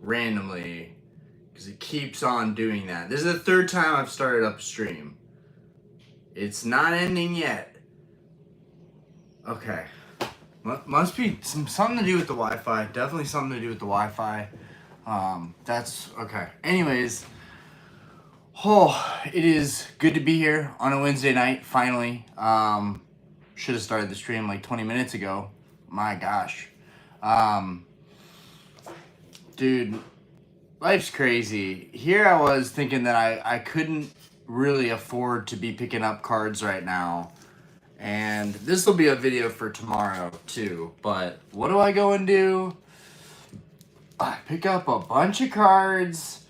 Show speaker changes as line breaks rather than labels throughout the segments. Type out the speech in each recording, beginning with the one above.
randomly because it keeps on doing that. This is the third time I've started up a stream. It's not ending yet. Okay. Must be something to do with the Wi-Fi. Definitely something to do with the Wi-Fi. That's okay. Anyways, it is good to be here on a Wednesday night, finally. Should have started the stream like 20 minutes ago. My gosh. Dude, life's crazy. Here I was thinking that I couldn't really afford to be picking up cards right now. And this will be a video for tomorrow too. But what do I go and do? I pick up a bunch of cards.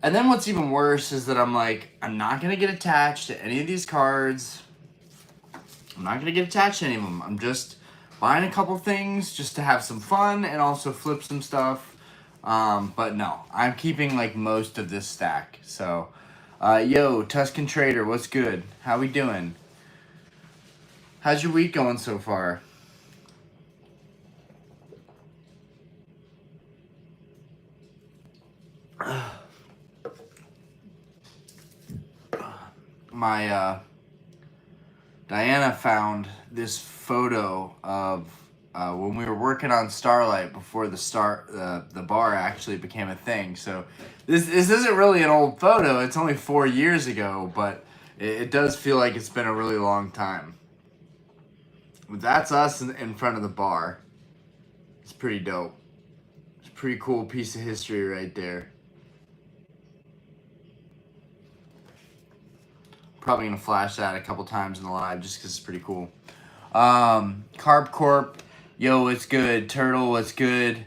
And then what's even worse is that I'm like, I'm not going to get attached to any of these cards. I'm not going to get attached to any of them. I'm just buying a couple things just to have some fun and also flip some stuff. But no, I'm keeping like most of this stack. So, yo, Tuscan Trader, what's good? How we doing? How's your week going so far? My Diana found this photo of when we were working on Starlight before the bar actually became a thing. So this isn't really an old photo. It's only 4 years ago, but it does feel like it's been a really long time. That's us in front of the bar. It's pretty dope. It's a pretty cool piece of history right there. Probably gonna flash that a couple times in the live just because it's pretty cool. Carb Corp, yo, what's good? Turtle, what's good?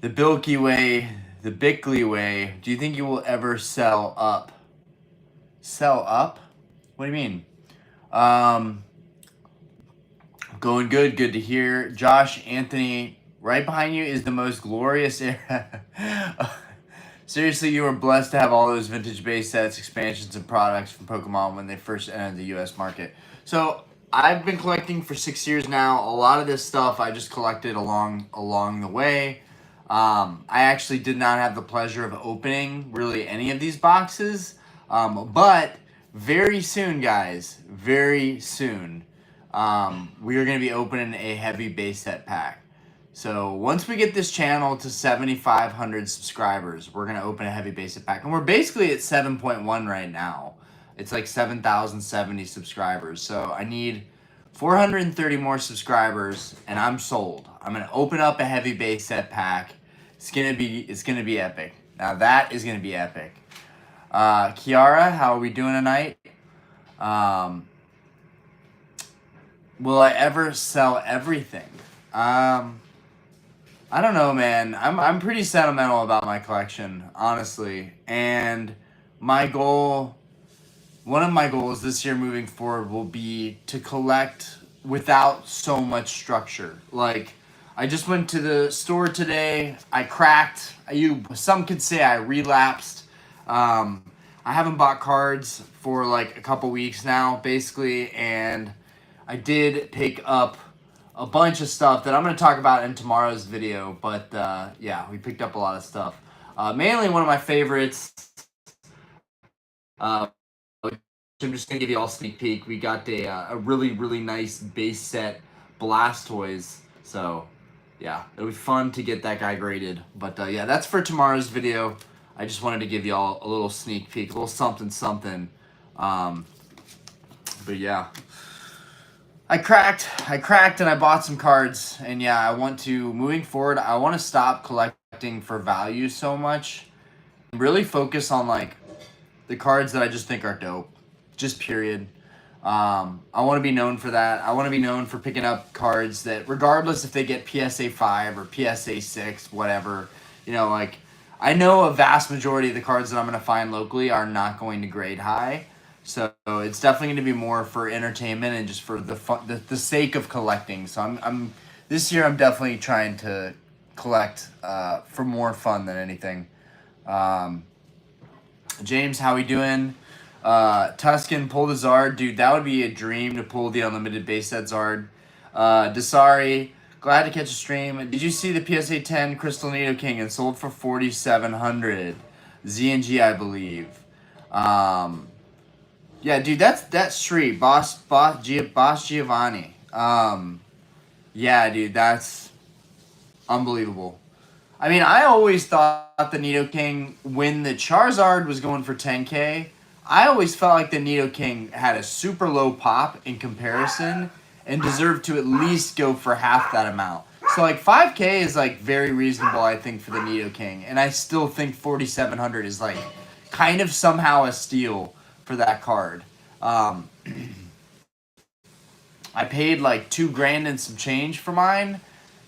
The Bilky Way, the Bickley Way. Do you think you will ever sell up? Sell up? What do you mean? Going good, good to hear. Josh, Anthony, right behind you is the most glorious era. Seriously, you were blessed to have all those vintage base sets, expansions, and products from Pokemon when they first entered the U.S. market. So I've been collecting for 6 years now. A lot of this stuff I just collected along the way. I actually did not have the pleasure of opening really any of these boxes. But very soon, guys, very soon, we are going to be opening a heavy base set pack. So once we get this channel to 7,500 subscribers, we're going to open a heavy base set pack. And we're basically at 7.1 right now. It's like 7,070 subscribers. So I need 430 more subscribers and I'm sold. I'm going to open up a heavy base set pack. It's going to be epic. Now that is going to be epic. Kiara, how are we doing tonight? Will I ever sell everything? I don't know, man. I'm pretty sentimental about my collection, honestly. And my goal, one of my goals this year moving forward will be to collect without so much structure. Like, I just went to the store today. I cracked. Some could say I relapsed. I haven't bought cards for like a couple weeks now, basically. And I did pick up a bunch of stuff that I'm going to talk about in tomorrow's video. But yeah, we picked up a lot of stuff. Mainly one of my favorites. I'm just going to give you all a sneak peek. We got a really, really nice base set Blastoise. So yeah, it'll be fun to get that guy graded. But yeah, that's for tomorrow's video. I just wanted to give you all a little sneak peek, a little something. But yeah. I cracked and I bought some cards, and yeah, I want to, moving forward, I want to stop collecting for value so much and really focus on like the cards that I just think are dope, just period. I want to be known for that. I want to be known for picking up cards that, regardless if they get PSA 5 or PSA 6, whatever, you know, like, I know a vast majority of the cards that I'm going to find locally are not going to grade high. So it's definitely going to be more for entertainment and just for the fun, the sake of collecting. So I'm this year I'm definitely trying to collect for more fun than anything. James, how we doing? Tuscan, pull the Zard, dude. That would be a dream to pull the unlimited base set Zard. Dasari, Glad to catch a stream. Did you see the PSA 10 Crystal Nidoking and sold for 4,700? ZNG, I believe. Yeah, dude, that's Sri Boss Giovanni. Yeah, dude, that's unbelievable. I mean, I always thought the Nidoking, when the Charizard was going for 10K, I always felt like the Nidoking had a super low pop in comparison and deserved to at least go for half that amount. So like 5K is like very reasonable, I think, for the Nidoking, and I still think 4,700 is like kind of somehow a steal for that card. I paid like $2,000 and some change for mine.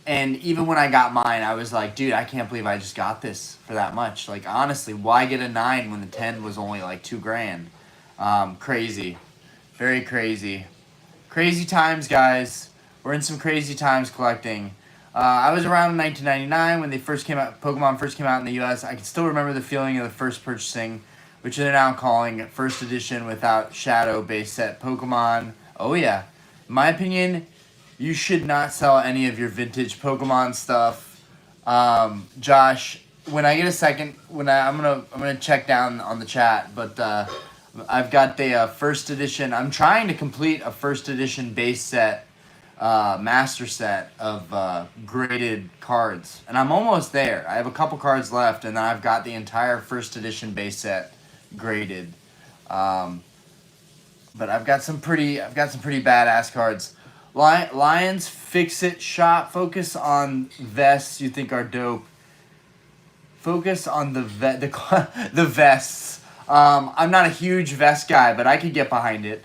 And even when I got mine, I was like, dude, I can't believe I just got this for that much. Like, honestly, why get a 9 when the 10 was only like $2,000? Crazy. Very crazy. Crazy times, guys. We're in some crazy times collecting. I was around in 1999 when they first came out, Pokemon first came out in the US. I can still remember the feeling of the first purchasing, which they're now calling first edition without shadow base set Pokemon. Oh yeah. In my opinion, you should not sell any of your vintage Pokemon stuff. Josh, when I get a second, I'm gonna check down on the chat, but I've got the first edition. I'm trying to complete a first edition base set, master set of graded cards, and I'm almost there. I have a couple cards left, and then I've got the entire first edition base set graded. But I've got some pretty badass cards. Lions Fix-It Shop. Focus on vests you think are dope. Focus on the vests. I'm not a huge vest guy, but I could get behind it.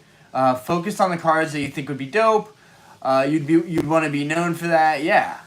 Focus on the cards that you think would be dope. You'd want to be known for that. Yeah.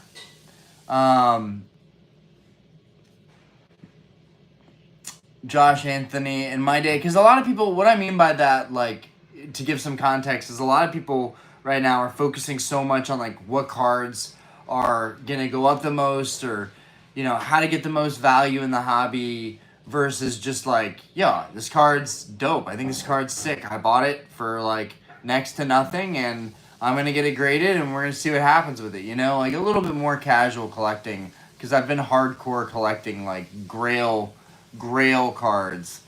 Josh Anthony, in my day, because a lot of people, what I mean by that, like, to give some context, is a lot of people right now are focusing so much on like what cards are gonna go up the most, or how to get the most value in the hobby, versus just like, yeah, this card's dope, I think this card's sick, I bought it for like next to nothing and I'm gonna get it graded and we're gonna see what happens with it, like a little bit more casual collecting, because I've been hardcore collecting like Grail cards,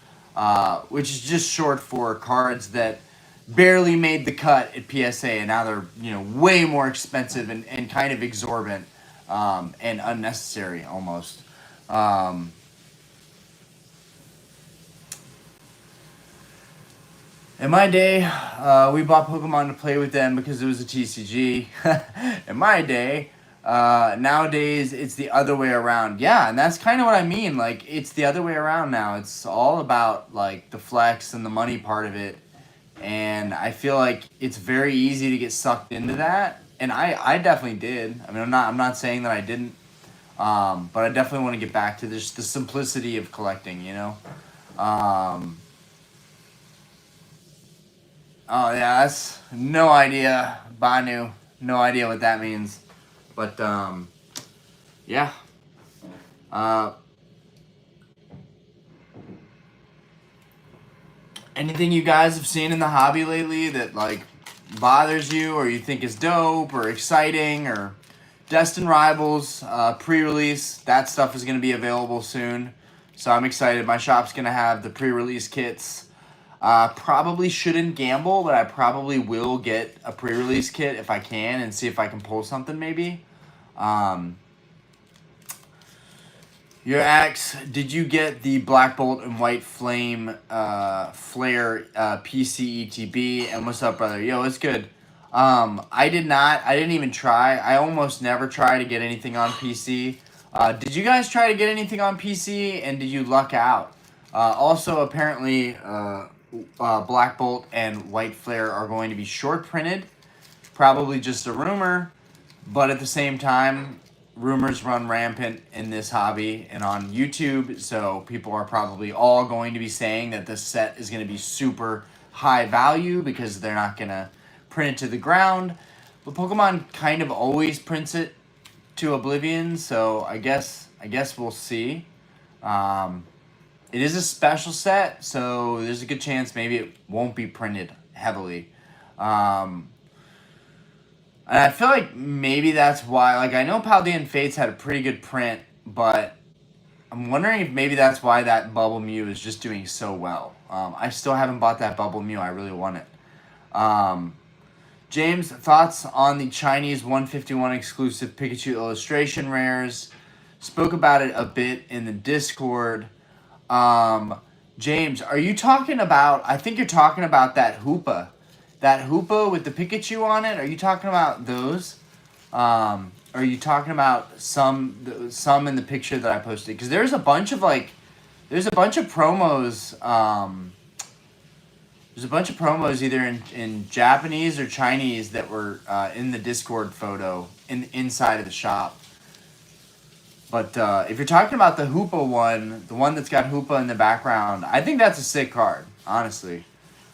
which is just short for cards that barely made the cut at PSA, and now they're way more expensive and kind of exorbitant, and unnecessary almost. In my day, we bought Pokemon to play with them because it was a TCG. In my day, nowadays it's the other way around. Yeah, and that's kind of what I mean. Like, it's the other way around now. It's all about like the flex and the money part of it. And I feel like it's very easy to get sucked into that, and I definitely did. I mean, I'm not saying that I didn't, but I definitely want to get back to the simplicity of collecting. Oh yeah, that's no idea, Banu. No idea what that means, but yeah. Anything you guys have seen in the hobby lately that like bothers you, or you think is dope or exciting, or Destined Rivals pre-release? That stuff is going to be available soon, so I'm excited. My shop's going to have the pre-release kits. Probably shouldn't gamble, but I probably will get a pre-release kit if I can and see if I can pull something maybe. Your axe, did you get the Black Bolt and White Flame Flare PC ETB? And what's up, brother? Yo, it's good. I did not. I didn't even try. I almost never try to get anything on PC. Did you guys try to get anything on PC, and did you luck out? Also, apparently, Black Bolt and White Flare are going to be short printed. Probably just a rumor, but at the same time, rumors run rampant in this hobby and on YouTube, so people are probably all going to be saying that this set is going to be super high value because they're not going to print it to the ground. But Pokemon kind of always prints it to oblivion, so I guess we'll see. It is a special set, so there's a good chance maybe it won't be printed heavily. I And I feel like maybe that's why, like, I know Paldean Fates had a pretty good print, but I'm wondering if maybe that's why that Bubble Mew is just doing so well. I still haven't bought that Bubble Mew. I really want it. James, thoughts on the Chinese 151 exclusive Pikachu illustration rares? Spoke about it a bit in the Discord. James, are you talking about, I think you're talking about that Hoopa. That Hoopa with the Pikachu on it? Are you talking about those? Are you talking about some in the picture that I posted? Because there's a bunch of promos. There's a bunch of promos either in Japanese or Chinese that were in the Discord photo inside of the shop. But if you're talking about the Hoopa one, the one that's got Hoopa in the background, I think that's a sick card, honestly.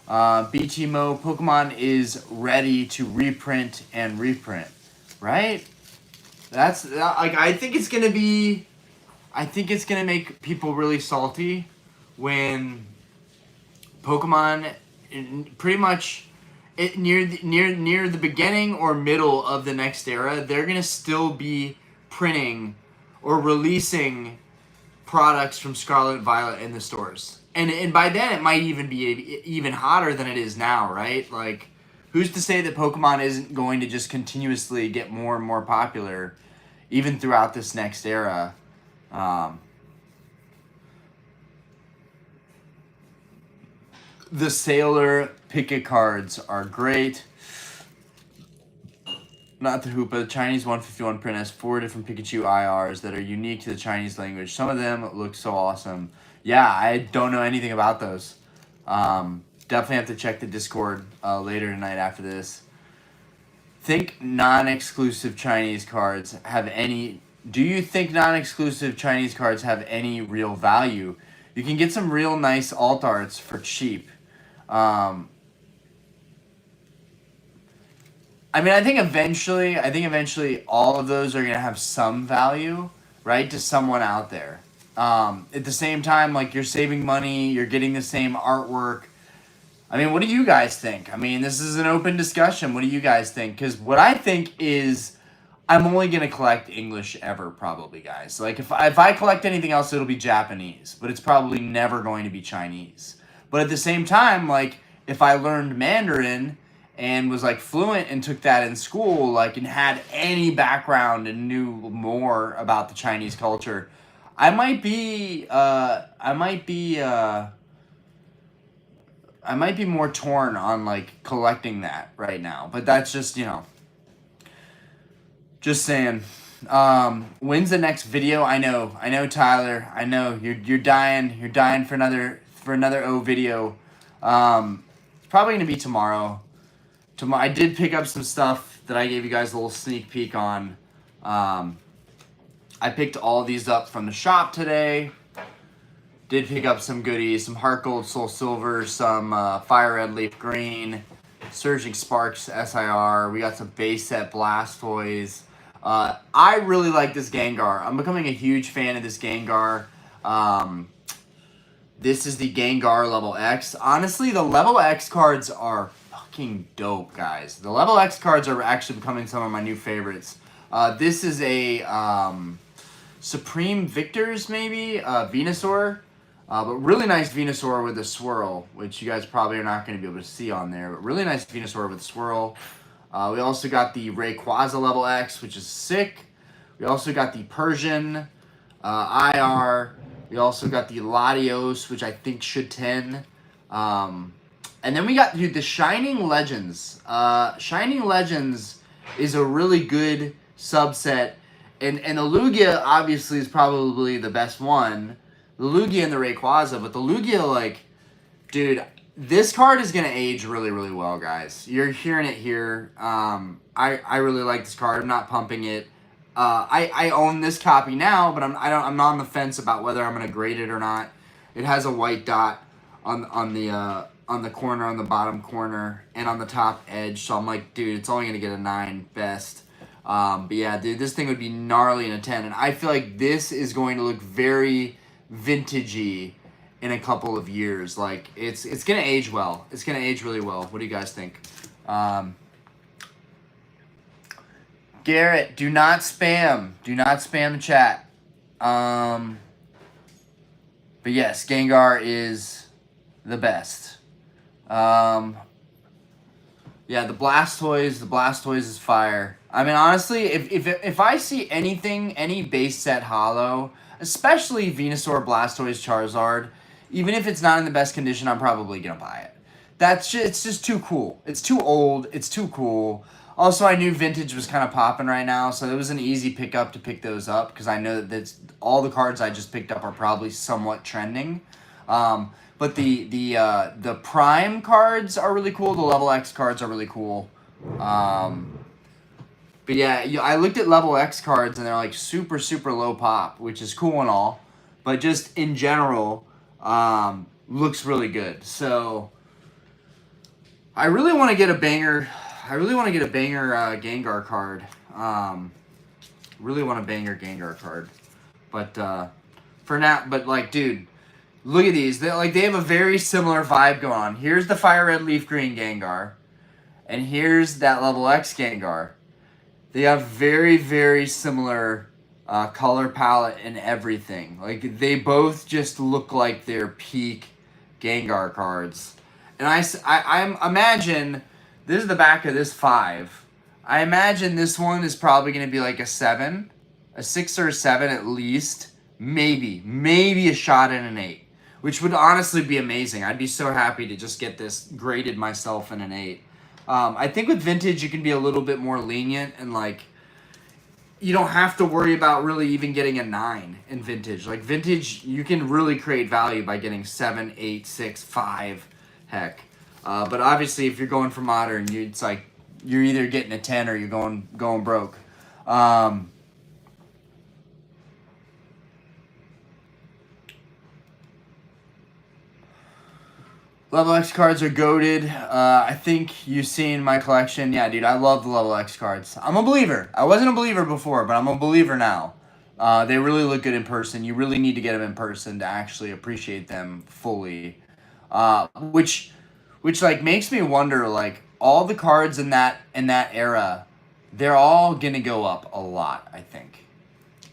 BTMO Pokemon is ready to reprint and reprint, right? That's like I think it's gonna make people really salty when Pokemon pretty much near the beginning or middle of the next era, they're gonna still be printing or releasing products from Scarlet and Violet in the stores. And by then it might even be even hotter than it is now, right? Like, who's to say that Pokemon isn't going to just continuously get more and more popular even throughout this next era? The Sailor Picket cards are great. Not the Hoopa. The Chinese 151 print has 4 different Pikachu IRs that are unique to the Chinese language. Some of them look so awesome. Yeah, I don't know anything about those. Definitely have to check the Discord later tonight after this. Think non-exclusive Chinese cards have any... Do you think non-exclusive Chinese cards have any real value? You can get some real nice alt arts for cheap. I mean, I think eventually all of those are going to have some value, right, to someone out there. At the same time, like, you're saving money, you're getting the same artwork. I mean, what do you guys think? I mean, this is an open discussion. What do you guys think? Because what I think is I'm only going to collect English ever, probably, guys. Like, if I collect anything else, it'll be Japanese. But it's probably never going to be Chinese. But at the same time, like, if I learned Mandarin and was, like, fluent and took that in school, like, and had any background and knew more about the Chinese culture, I might be more torn on, like, collecting that right now. But that's just, just saying. When's the next video? I know, Tyler. I know you're dying for another O video. It's probably gonna be tomorrow. I did pick up some stuff that I gave you guys a little sneak peek on. I picked all these up from the shop today. Did pick up some goodies, some Heart Gold, Soul Silver, some Fire Red, Leaf Green, Surging Sparks, SIR. We got some base set Blastoise. I really like this Gengar. I'm becoming a huge fan of this Gengar. This is the Gengar Level X. Honestly, the Level X cards are fucking dope, guys. The Level X cards are actually becoming some of my new favorites. This is a Supreme Victors, maybe? Venusaur. But really nice Venusaur with a swirl, which you guys probably are not going to be able to see on there. But really nice Venusaur with a swirl. We also got the Rayquaza Level X, which is sick. We also got the Persian IR. We also got the Latios, which I think should 10. And then we got, dude, the Shining Legends. Shining Legends is a really good subset. And the Lugia, obviously, is probably the best one. The Lugia and the Rayquaza. But the Lugia, like, dude, this card is going to age really, really well, guys. You're hearing it here. I really like this card. I'm not pumping it. I own this copy now, but I'm not on the fence about whether I'm going to grade it or not. It has a white dot on the corner, on the bottom corner, and on the top edge. So I'm like, dude, it's only going to get a 9 best. But yeah, dude, this thing would be gnarly in a 10. And I feel like this is going to look very vintagey in a couple of years. Like, it's going to age well. It's going to age really well. What do you guys think? Garrett, do not spam. Do not spam the chat. But yes, Gengar is the best. Yeah, the Blastoise is fire. I mean, honestly, if I see anything, any base set holo, especially Venusaur, Blastoise, Charizard, even if it's not in the best condition, I'm probably gonna buy it. It's just too cool. It's too old. It's too cool. Also, I knew Vintage was kind of popping right now, so it was an easy pickup to pick those up because I know that all the cards I just picked up are probably somewhat trending. But the Prime cards are really cool. The Level X cards are really cool. But yeah, I looked at Level X cards and they're like super, super low pop, which is cool and all. But just in general, looks really good. So I really want to get a banger. I really want to get a banger Gengar card. Really want a banger Gengar card. But for now, but like, dude, look at these. They have a very similar vibe going on. Here's the Fire Red Leaf Green Gengar, and here's that Level X Gengar. They have very, very similar color palette and everything. Like, they both just look like they're peak Gengar cards. And I imagine, this is the back of this 5. I imagine this one is probably going to be like a 7. A 6 or a 7 at least. Maybe a shot in an 8. Which would honestly be amazing. I'd be so happy to just get this graded myself in an 8. I think with Vintage you can be a little bit more lenient and like you don't have to worry about really even getting a 9 in Vintage. Like Vintage, you can really create value by getting 7, 8, 6, 5, heck. But obviously if you're going for Modern, it's like you're either getting a 10 or you're going broke. Level X cards are goated. I think you've seen my collection. Yeah, dude, I love the Level X cards. I'm a believer. I wasn't a believer before, but I'm a believer now. They really look good in person. You really need to get them in person to actually appreciate them fully. Which like makes me wonder, like, all the cards in that era, they're all gonna go up a lot, I think.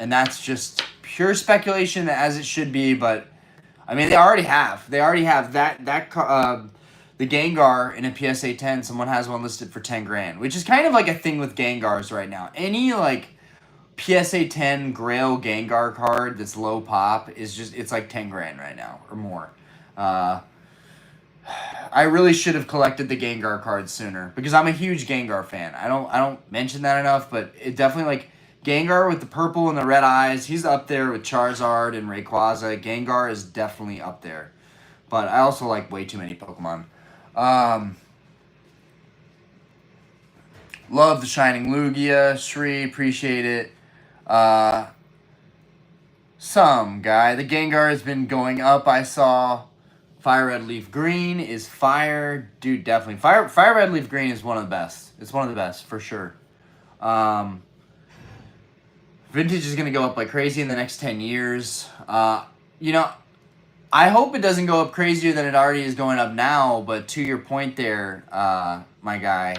And that's just pure speculation, as it should be, but I mean, they already have. They already have that the Gengar in a PSA 10. Someone has one listed for 10 grand, which is kind of like a thing with Gengars right now. Any like PSA 10 Grail Gengar card that's low pop is just, it's like 10 grand right now or more. I really should have collected the Gengar cards sooner because I'm a huge Gengar fan. I don't mention that enough, but it definitely, like, Gengar with the purple and the red eyes, he's up there with Charizard and Rayquaza. Gengar is definitely up there. But I also like way too many Pokemon. Love the Shining Lugia. Shri, appreciate it. Some guy. The Gengar has been going up, I saw. Fire Red Leaf Green is fire. Dude, definitely. Fire Red Leaf Green is one of the best. It's one of the best, for sure. Vintage is going to go up like crazy in the next 10 years. You know, I hope it doesn't go up crazier than it already is going up now, but to your point there, my guy,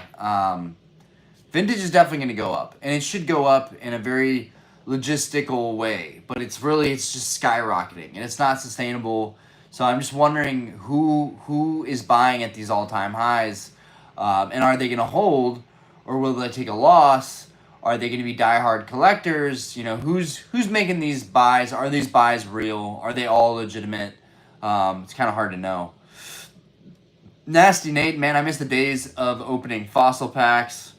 Vintage is definitely going to go up. And it should go up in a very logistical way, but it's just skyrocketing, and it's not sustainable. So I'm just wondering who is buying at these all-time highs, and are they going to hold, or will they take a loss? Are they going to be diehard collectors? You know, who's making these buys? Are these buys real? Are they all legitimate? It's kind of hard to know. Nasty Nate, man, I miss the days of opening fossil packs.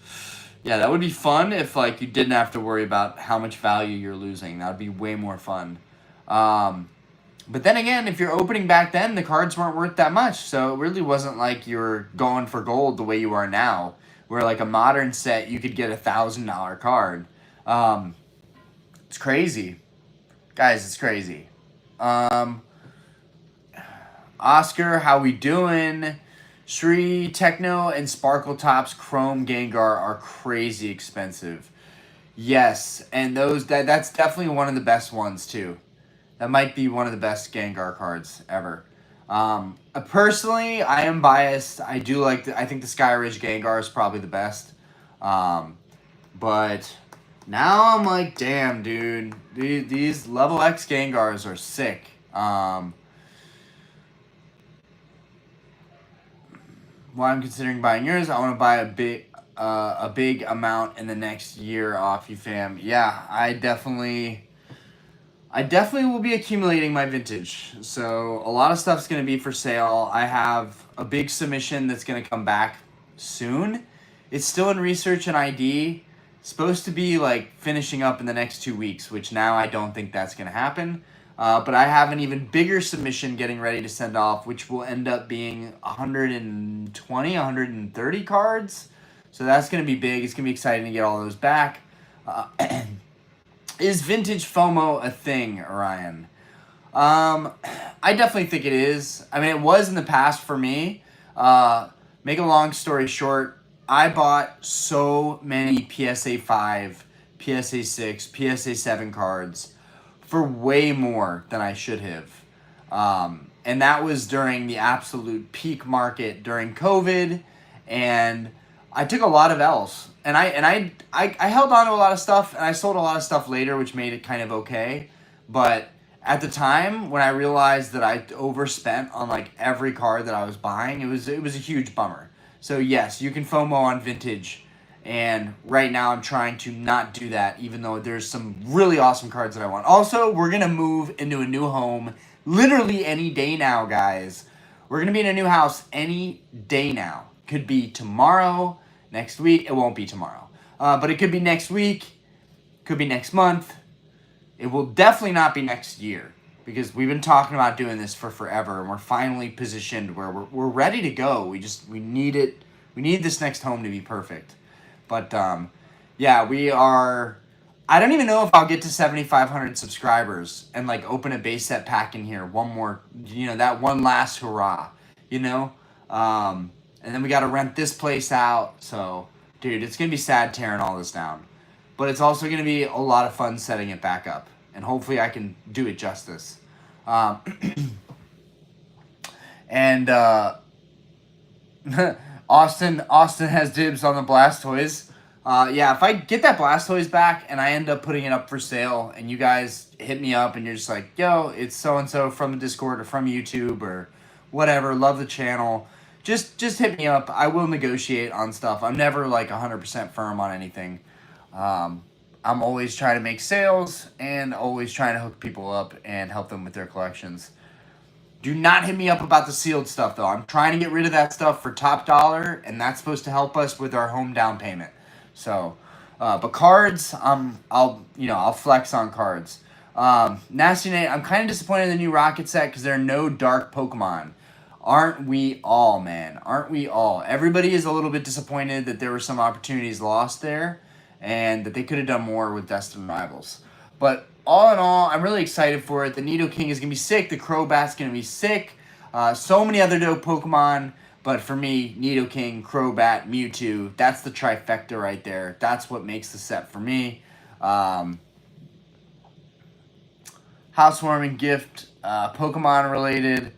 Yeah, that would be fun if, like, you didn't have to worry about how much value you're losing. That would be way more fun. But then again, if you're opening back then, the cards weren't worth that much. So it really wasn't like you were going for gold the way you are now, where like a modern set, you could get $1,000 card. It's crazy. Guys, it's crazy. Oscar, how we doing? Shri, Techno, and Sparkle Tops Chrome Gengar are crazy expensive. Yes, and that's definitely one of the best ones too. That might be one of the best Gengar cards ever. Personally, I am biased. I think the Sky Ridge Gengar is probably the best. But Now I'm like, damn, dude. These level X Gengars are sick. While I'm considering buying yours, I want to buy a big amount in the next year off you, fam. Yeah, I definitely will be accumulating my vintage. So a lot of stuff's going to be for sale. I have a big submission that's going to come back soon. It's still in research and ID. It's supposed to be like finishing up in the next 2 weeks, which now I don't think that's going to happen. But I have an even bigger submission getting ready to send off, which will end up being 120, 130 cards. So that's going to be big. It's going to be exciting to get all those back. Is vintage FOMO a thing, Orion? I definitely think it is. I mean, it was in the past for me. Make a long story short, I bought so many PSA 5, PSA 6, PSA 7 cards for way more than I should have. And that was during the absolute peak market during COVID, and I took a lot of L's. And I held on to a lot of stuff, and I sold a lot of stuff later, which made it kind of okay. But at the time, when I realized that I overspent on like every card that I was buying, it was a huge bummer. So yes, you can FOMO on vintage, and right now I'm trying to not do that, even though there's some really awesome cards that I want. Also, we're gonna move into a new home literally any day now, guys. We're gonna be in a new house any day now. Could be tomorrow, next week. It won't be tomorrow, but it could be next week. Could be next month. It will definitely not be next year, because we've been talking about doing this for forever, and we're finally positioned where we're ready to go. We need it. We need this next home to be perfect. But yeah, we are. I don't even know if I'll get to 7,500 subscribers and like open a base set pack in here. One more, that one last hurrah, and then we got to rent this place out. So, dude, it's gonna be sad tearing all this down. But it's also going to be a lot of fun setting it back up. And hopefully I can do it justice. And Austin has dibs on the Blastoise. Yeah, if I get that Blastoise back and I end up putting it up for sale and you guys hit me up and you're just like, yo, it's so-and-so from the Discord or from YouTube or whatever, love the channel, just hit me up. I will negotiate on stuff. I'm never like 100% firm on anything. I'm always trying to make sales and always trying to hook people up and help them with their collections. Do not hit me up about the sealed stuff, though. I'm trying to get rid of that stuff for top dollar, and that's supposed to help us with our home down payment. So, but cards, I'll flex on cards. Nasty Nate, I'm kind of disappointed in the new Rocket set because there are no dark Pokemon. Aren't we all, man? Aren't we all? Everybody is a little bit disappointed that there were some opportunities lost there and that they could have done more with Destined Rivals. But all in all, I'm really excited for it. The Nidoking is going to be sick. The Crobat's going to be sick. So many other dope Pokemon. But for me, Nidoking, Crobat, Mewtwo, that's the trifecta right there. That's what makes the set for me. Housewarming gift, Pokemon related.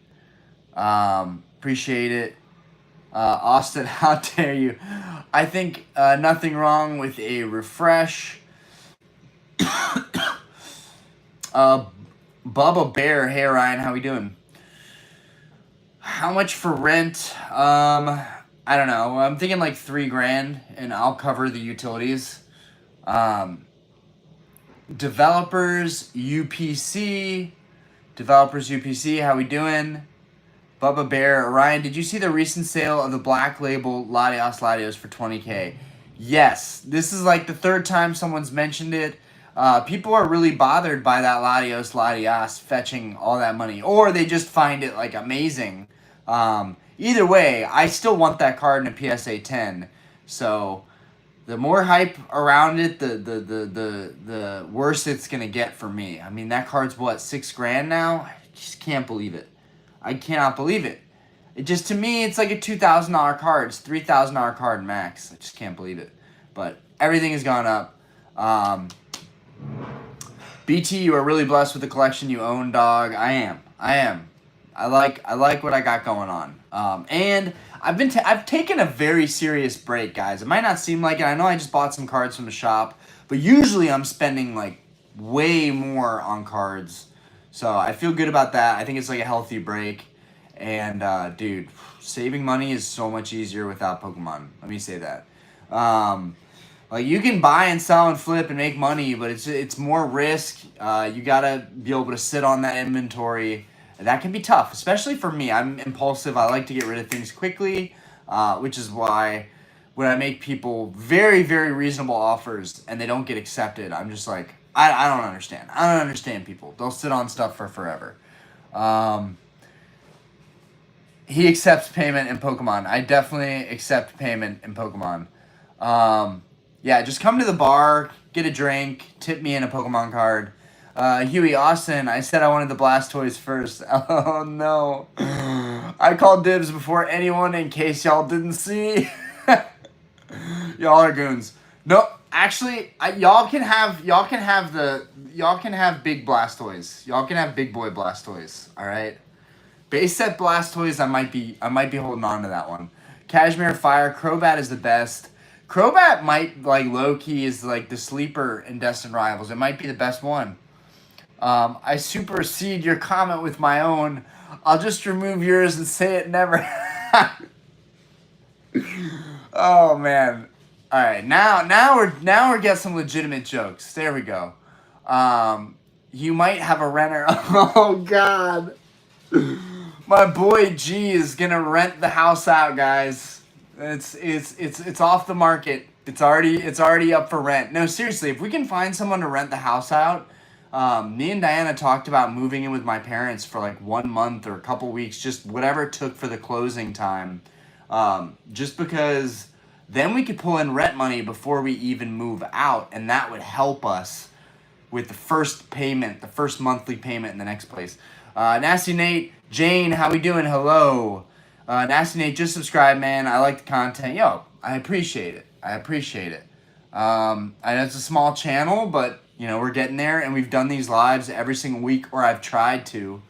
Appreciate it. Austin, how dare you? I think nothing wrong with a refresh. Bubba Bear, hey Ryan, how we doing? How much for rent? I don't know. I'm thinking like $3,000, and I'll cover the utilities. Developers UPC, how we doing? Bubba Bear, Ryan, did you see the recent sale of the Black Label Latios for $20K? Yes, this is like the third time someone's mentioned it. People are really bothered by that Latios fetching all that money, or they just find it like amazing. Either way, I still want that card in a PSA 10. So the more hype around it, the worse it's gonna get for me. I mean, that card's what, $6,000 now? I just can't believe it. I cannot believe it. It just, to me, it's like a $2,000 card. It's $3,000 card max. I just can't believe it. But everything has gone up. BT, you are really blessed with the collection you own, dog. I am. I like what I got going on. And I've taken a very serious break, guys. It might not seem like it. I know I just bought some cards from the shop, But usually I'm spending like way more on cards. So I feel good about that. I think it's like a healthy break. And dude, saving money is so much easier without Pokemon. Let me say that. Like you can buy and sell and flip and make money, but it's more risk. You gotta be able to sit on that inventory. That can be tough, especially for me. I'm impulsive. I like to get rid of things quickly, which is why when I make people very, very reasonable offers and they don't get accepted, I'm just like, I don't understand. I don't understand people. They'll sit on stuff for forever. He accepts payment in Pokemon. I definitely accept payment in Pokemon. Yeah, just come to the bar, get a drink, tip me in a Pokemon card. Huey Austin, I said I wanted the Blastoise first. Oh no. I called dibs before anyone in case y'all didn't see. Y'all are goons. No, actually, y'all can have big Blastoise. Y'all can have big boy Blastoise. All right. Base set Blastoise, I might be holding on to that one. Cashmere Fire, Crobat is the best. Crobat might like low key is like the sleeper in Destined Rivals. It might be the best one. I supersede your comment with my own. I'll just remove yours and say it never. Oh man. All right, now we're getting some legitimate jokes. There we go. You might have a renter. Oh God. My boy G is gonna rent the house out, guys. It's off the market. It's already up for rent. No, seriously, if we can find someone to rent the house out, me and Diana talked about moving in with my parents for like 1 month or a couple weeks, just whatever it took for the closing time. Just because then we could pull in rent money before we even move out, and that would help us with the first payment, the first monthly payment in the next place. Nasty Nate, Jane, how we doing? Hello. Nasty Nate, just subscribe, man. I like the content. Yo, I appreciate it. I know it's a small channel, but you know we're getting there, and we've done these lives every single week, or I've tried to.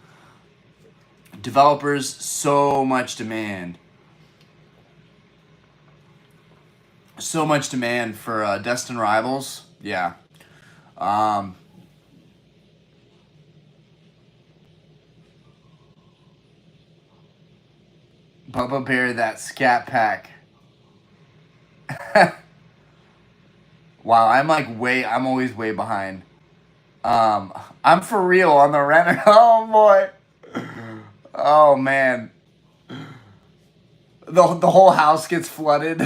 Developers, so much demand. So much demand for Destined Rivals. Yeah. Bubba Bear, that scat pack. Wow, I'm always way behind. I'm for real on the renter. Oh boy. Oh man. The whole house gets flooded.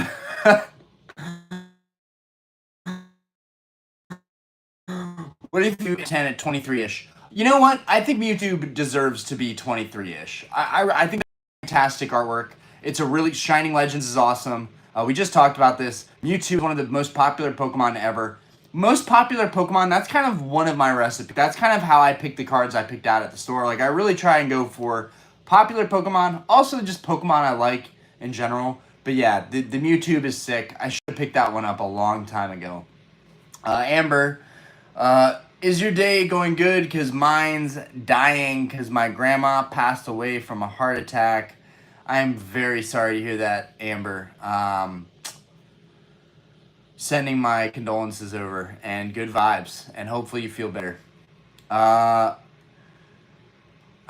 What do you think 10 at 23-ish? You know what? I think Mewtwo deserves to be 23-ish. I think that's fantastic artwork. It's a really Shining Legends is awesome. We just talked about this. Mewtwo, one of the most popular Pokemon ever. Most popular Pokemon, that's kind of one of my recipes. That's kind of how I pick the cards I picked out at the store. Like, I really try and go for popular Pokemon. Also, just Pokemon I like in general. But yeah, the Mewtwo is sick. I should have picked that one up a long time ago. Amber, is your day going good? Because mine's dying because my grandma passed away from a heart attack. I'm very sorry to hear that, Amber. Sending my condolences over and good vibes, and hopefully you feel better. I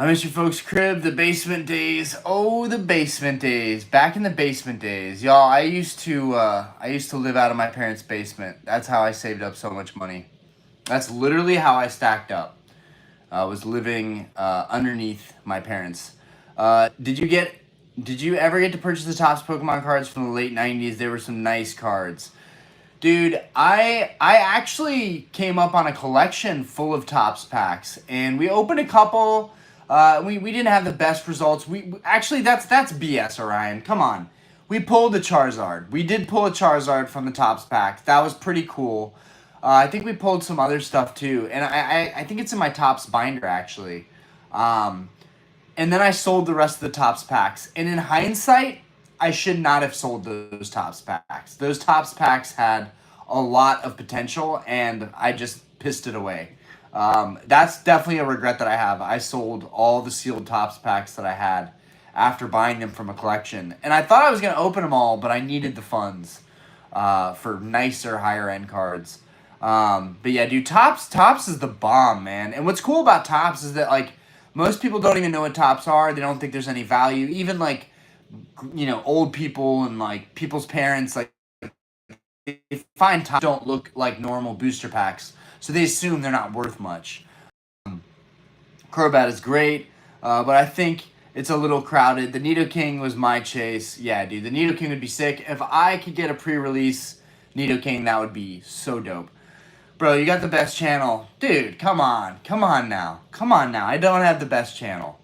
miss your folks' crib, the basement days. Oh, the basement days. Back in the basement days. Y'all, I used to live out of my parents' basement. That's how I saved up so much money. That's literally how I stacked up. I was living underneath my parents. Did you ever get to purchase the Topps Pokemon cards from the late 90s? There were some nice cards. Dude, I actually came up on a collection full of Topps packs, and we opened a couple. We didn't have the best results. We actually that's BS, Orion. Come on, we pulled a Charizard. We did pull a Charizard from the Topps pack. That was pretty cool. I think we pulled some other stuff too, and I think it's in my Topps binder actually. And then I sold the rest of the Topps packs. And in hindsight, I should not have sold those Topps packs. Those Topps packs had a lot of potential, and I just pissed it away. That's definitely a regret that I have. I sold all the sealed Topps packs that I had after buying them from a collection. And I thought I was going to open them all, but I needed the funds for nicer, higher-end cards. But yeah, dude, Tops is the bomb, man. And what's cool about Tops is that, like, most people don't even know what Tops are. They don't think there's any value. Even, like, you know, old people and, like, people's parents, like, they find Tops don't look like normal booster packs. So they assume they're not worth much. Crobat is great, but I think it's a little crowded. The Nidoking was my chase. Yeah, dude, the Nidoking would be sick. If I could get a pre-release Nidoking, that would be so dope. Bro, you got the best channel. Dude, come on. Come on now. Come on now. I don't have the best channel.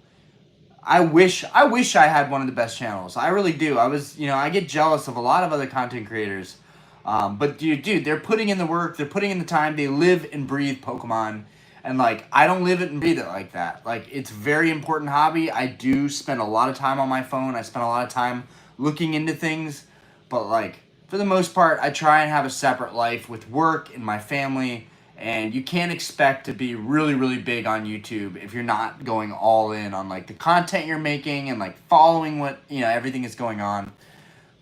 I wish I had one of the best channels. I really do. I get jealous of a lot of other content creators. But dude, they're putting in the work. They're putting in the time. They live and breathe Pokemon. And, like, I don't live it and breathe it like that. Like, it's a very important hobby. I do spend a lot of time on my phone. I spend a lot of time looking into things. But, like, for the most part, I try and have a separate life with work and my family. And you can't expect to be really, really big on YouTube if you're not going all in on, like, the content you're making and, like, following what, you know, everything is going on.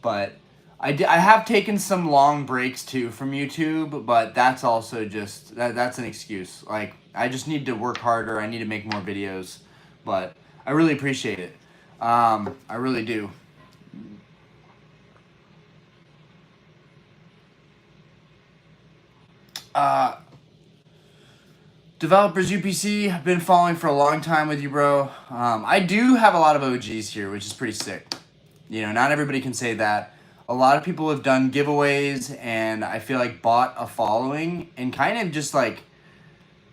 But I have taken some long breaks, too, from YouTube. But that's also just, that's an excuse. Like, I just need to work harder. I need to make more videos. But I really appreciate it. I really do. Developers UPC, I've been following for a long time with you, bro. I do have a lot of OGs here, which is pretty sick. You know, not everybody can say that. A lot of people have done giveaways, and I feel like bought a following and kind of just, like,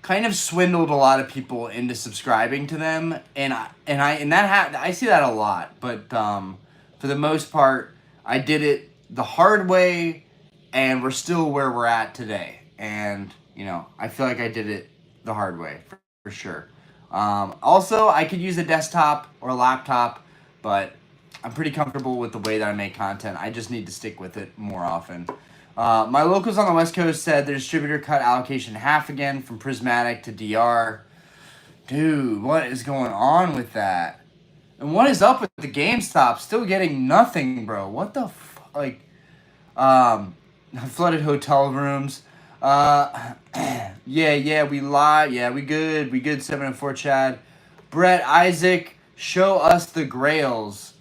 kind of swindled a lot of people into subscribing to them, I see that a lot. But for the most part, I did it the hard way, and we're still where we're at today. And you know, I feel like I did it the hard way for sure. Also, I could use a desktop or a laptop, but I'm pretty comfortable with the way that I make content. I just need to stick with it more often. My locals on the West Coast said the distributor cut allocation in half again from Prismatic to DR. Dude, what is going on with that? And what is up with the GameStop still getting nothing, bro? What the like, flooded hotel rooms. Yeah, we live. Yeah, we good. 7 and 4, Chad. Brett, Isaac, show us the Grails.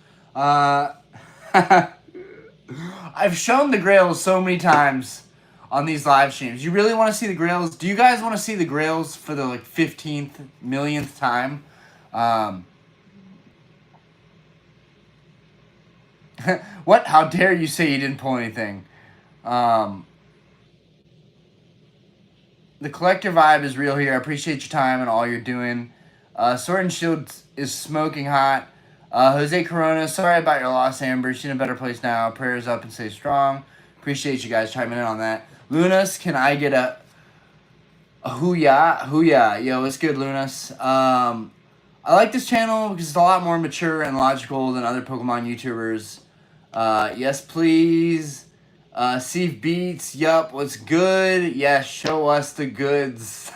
I've shown the Grails so many times on these live streams. You really want to see the Grails? Do you guys want to see the Grails for the, like, 15th, millionth time? What? How dare you say you didn't pull anything? The collector vibe is real here. I appreciate your time and all you're doing. Sword and Shield is smoking hot. Jose Corona, sorry about your loss, Amber. She's in a better place now. Prayers up and stay strong. Appreciate you guys chiming in on that. Lunas, can I get a hoo-ya? Hoo-ya. Yo, what's good, Lunas? I like this channel because it's a lot more mature and logical than other Pokemon YouTubers. Yes, please. Steve Beats, yup, what's good? Yeah, show us the goods.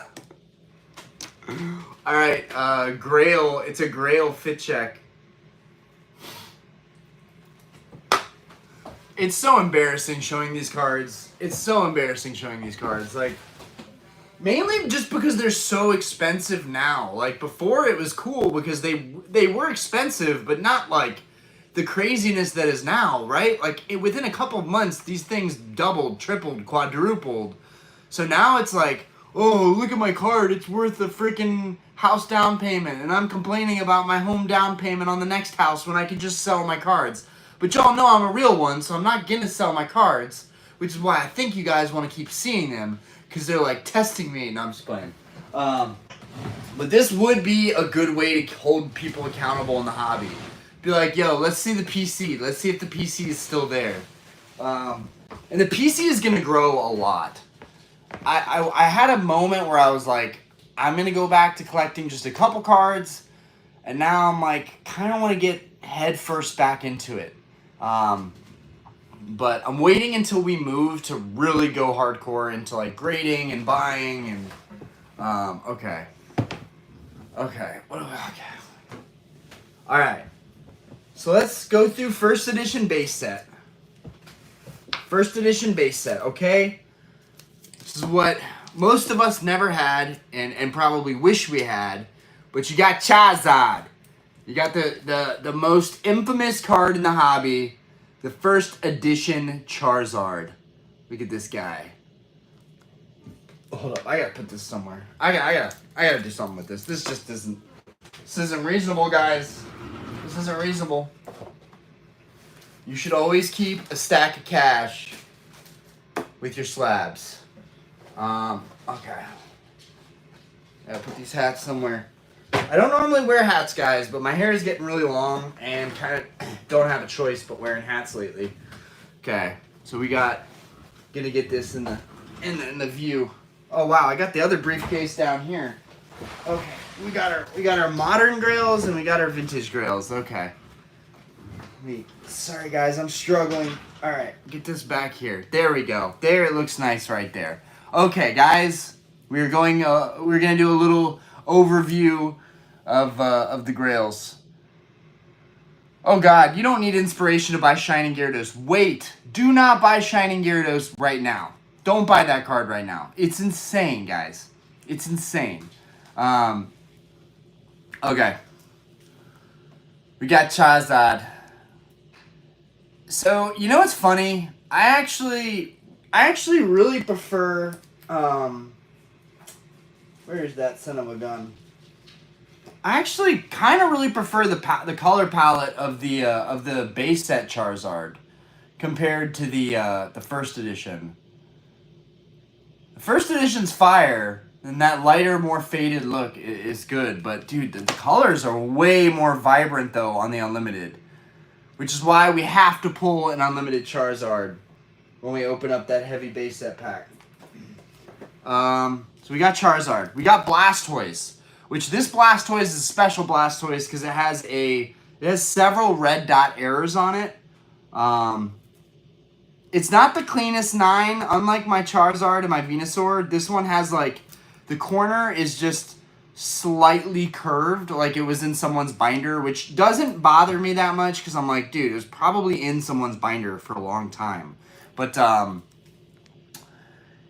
Alright, Grail, it's a Grail fit check. It's so embarrassing showing these cards. Like, mainly just because they're so expensive now. Like, before it was cool because they were expensive, but not, like, the craziness that is now, right? Like, within a couple of months, these things doubled, tripled, quadrupled. So now it's like, oh, look at my card. It's worth a freaking house down payment. And I'm complaining about my home down payment on the next house when I could just sell my cards. But y'all know I'm a real one, so I'm not going to sell my cards, which is why I think you guys want to keep seeing them, because they're, like, testing me. No, I'm just playing. But this would be a good way to hold people accountable in the hobby. Be like, yo, let's see the PC. Let's see if the PC is still there. And the PC is going to grow a lot. I had a moment where I was like, I'm going to go back to collecting just a couple cards, and now I'm like, kind of want to get head first back into it. But I'm waiting until we move to really go hardcore into, like, grading and buying and, okay. Okay. Alright. So let's go through first edition base set. Okay? is what most of us never had and probably wish we had. But you got Charizard. You got the most infamous card in the hobby, the first edition Charizard. Look at this guy. Hold up, I gotta put this somewhere. I gotta do something with this. This just isn't. This isn't reasonable, guys. This isn't reasonable. You should always keep a stack of cash with your slabs. Okay. Gotta put these hats somewhere. I don't normally wear hats, guys, but my hair is getting really long and kind of don't have a choice but wearing hats lately. Okay, so we got gonna get this in the view. Oh wow, I got the other briefcase down here. Okay, we got our modern Grails and we got our vintage Grails. Okay. Sorry guys, I'm struggling. All right, get this back here. There we go. There, it looks nice right there. Okay, guys, we're gonna do a little overview of the Grails. Oh God, you don't need inspiration to buy Shining Gyarados. Wait, do not buy Shining Gyarados right now. Don't buy that card right now. It's insane, guys. It's insane. Okay. We got Charizard. So, you know what's funny? I actually really prefer, where is that son of a gun? I actually kind of really prefer the color palette of the base set Charizard compared to the first edition. The first edition's fire, and that lighter, more faded look is good. But dude, the colors are way more vibrant though on the Unlimited, which is why we have to pull an Unlimited Charizard when we open up that heavy base set pack. So we got Charizard. We got Blastoise, which this Blastoise is a special Blastoise because it has several red dot errors on it. It's not the cleanest 9, unlike my Charizard and my Venusaur. This one has like, the corner is just slightly curved, like it was in someone's binder, which doesn't bother me that much because I'm like, dude, it was probably in someone's binder for a long time. But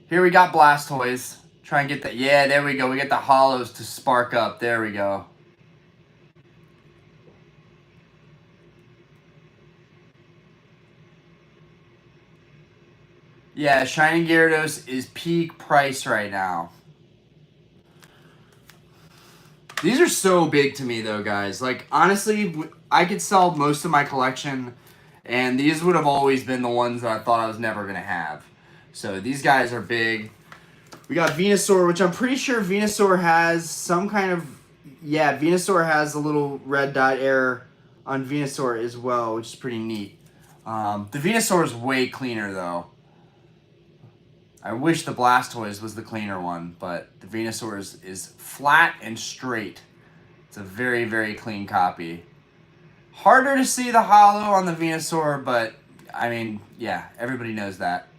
here we got Blastoise. Try and get that. Yeah, there we go. We get the hollows to spark up. There we go. Yeah, Shining Gyarados is peak price right now. These are so big to me, though, guys. Like, honestly, I could sell most of my collection, and these would have always been the ones that I thought I was never going to have. So these guys are big. We got Venusaur, which I'm pretty sure Venusaur has some kind of... Yeah, Venusaur has a little red dot error on Venusaur as well, which is pretty neat. The Venusaur is way cleaner, though. I wish the Blastoise was the cleaner one, but the Venusaur is flat and straight. It's a very, very clean copy. Harder to see the hollow on the Venusaur, but, I mean, yeah, everybody knows that.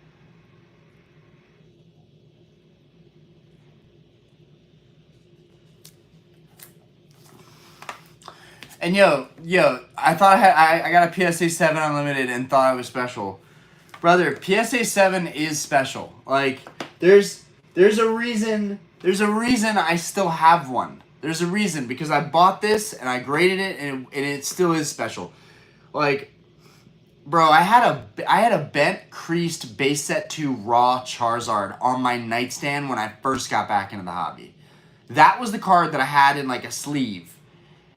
And yo, I thought I got a PSA 7 Unlimited and thought I was special. Brother, PSA 7 is special. Like, there's a reason I still have one. There's a reason, because I bought this and I graded it and it still is special. Like, bro, I had a bent creased base set 2 raw Charizard on my nightstand when I first got back into the hobby. That was the card that I had in like a sleeve.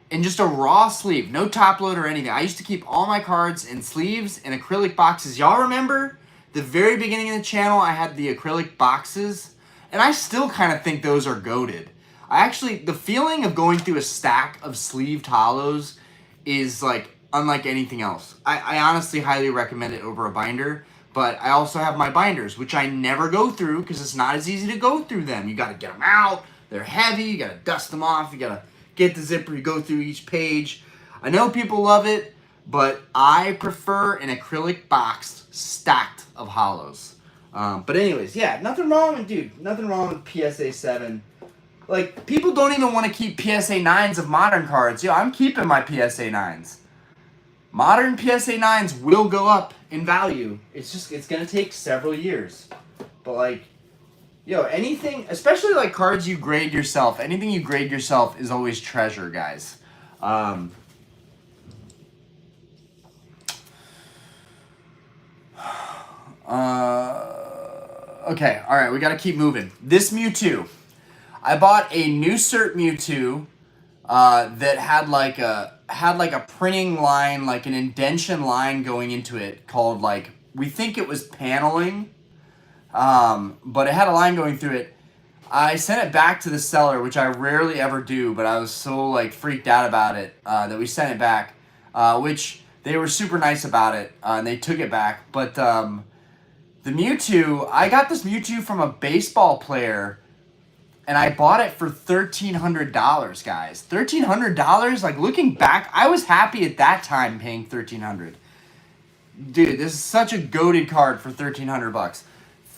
In just a raw sleeve, no top load or anything. I used to keep all my cards in sleeves and acrylic boxes. Y'all remember the very beginning of the channel, I had the acrylic boxes, and I still kind of think those are goated. The feeling of going through a stack of sleeved hollows is like unlike anything else. I honestly highly recommend it over a binder, but I also have my binders, which I never go through because it's not as easy to go through them. You got to get them out. They're heavy. You got to dust them off. You got to get the zipper, you go through each page. I know people love it, but I prefer an acrylic box stacked of hollows. But anyways, yeah, nothing wrong with PSA 7. Like, people don't even want to keep PSA 9s of modern cards. Yo, I'm keeping my PSA 9s. Modern PSA 9s will go up in value. It's going to take several years. But, like, Yo, anything, especially like cards you grade yourself, anything you grade yourself is always treasure, guys. Okay, all right, we got to keep moving. This Mewtwo, I bought a new cert Mewtwo that had like a printing line, like an indentation line going into it called like, we think it was paneling, but it had a line going through it. I sent it back to the seller, which I rarely ever do, but I was so like freaked out about it that we sent it back, which they were super nice about it, and they took it back. But the Mewtwo, I got this Mewtwo from a baseball player, and I bought it for $1,300, guys. $1,300? Like, looking back, I was happy at that time paying $1,300. Dude, this is such a goated card for $1,300.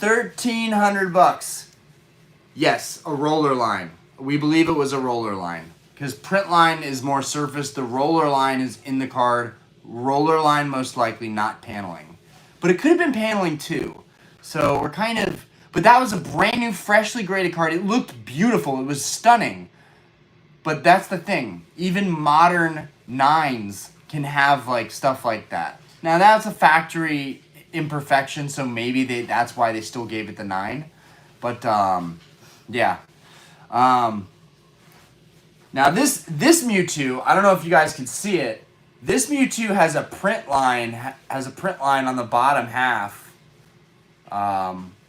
$1,300. Yes, a roller line. We believe it was a roller line. Because print line is more surface. The roller line is in the card. Roller line most likely not paneling. But it could have been paneling too. So we're kind of... But that was a brand new, freshly graded card. It looked beautiful. It was stunning. But that's the thing. Even modern 9s can have like stuff like that. Now that's a factory imperfection, so maybe that's why they still gave it the 9. But yeah. Now this Mewtwo, I don't know if you guys can see it. This Mewtwo has a print line on the bottom half.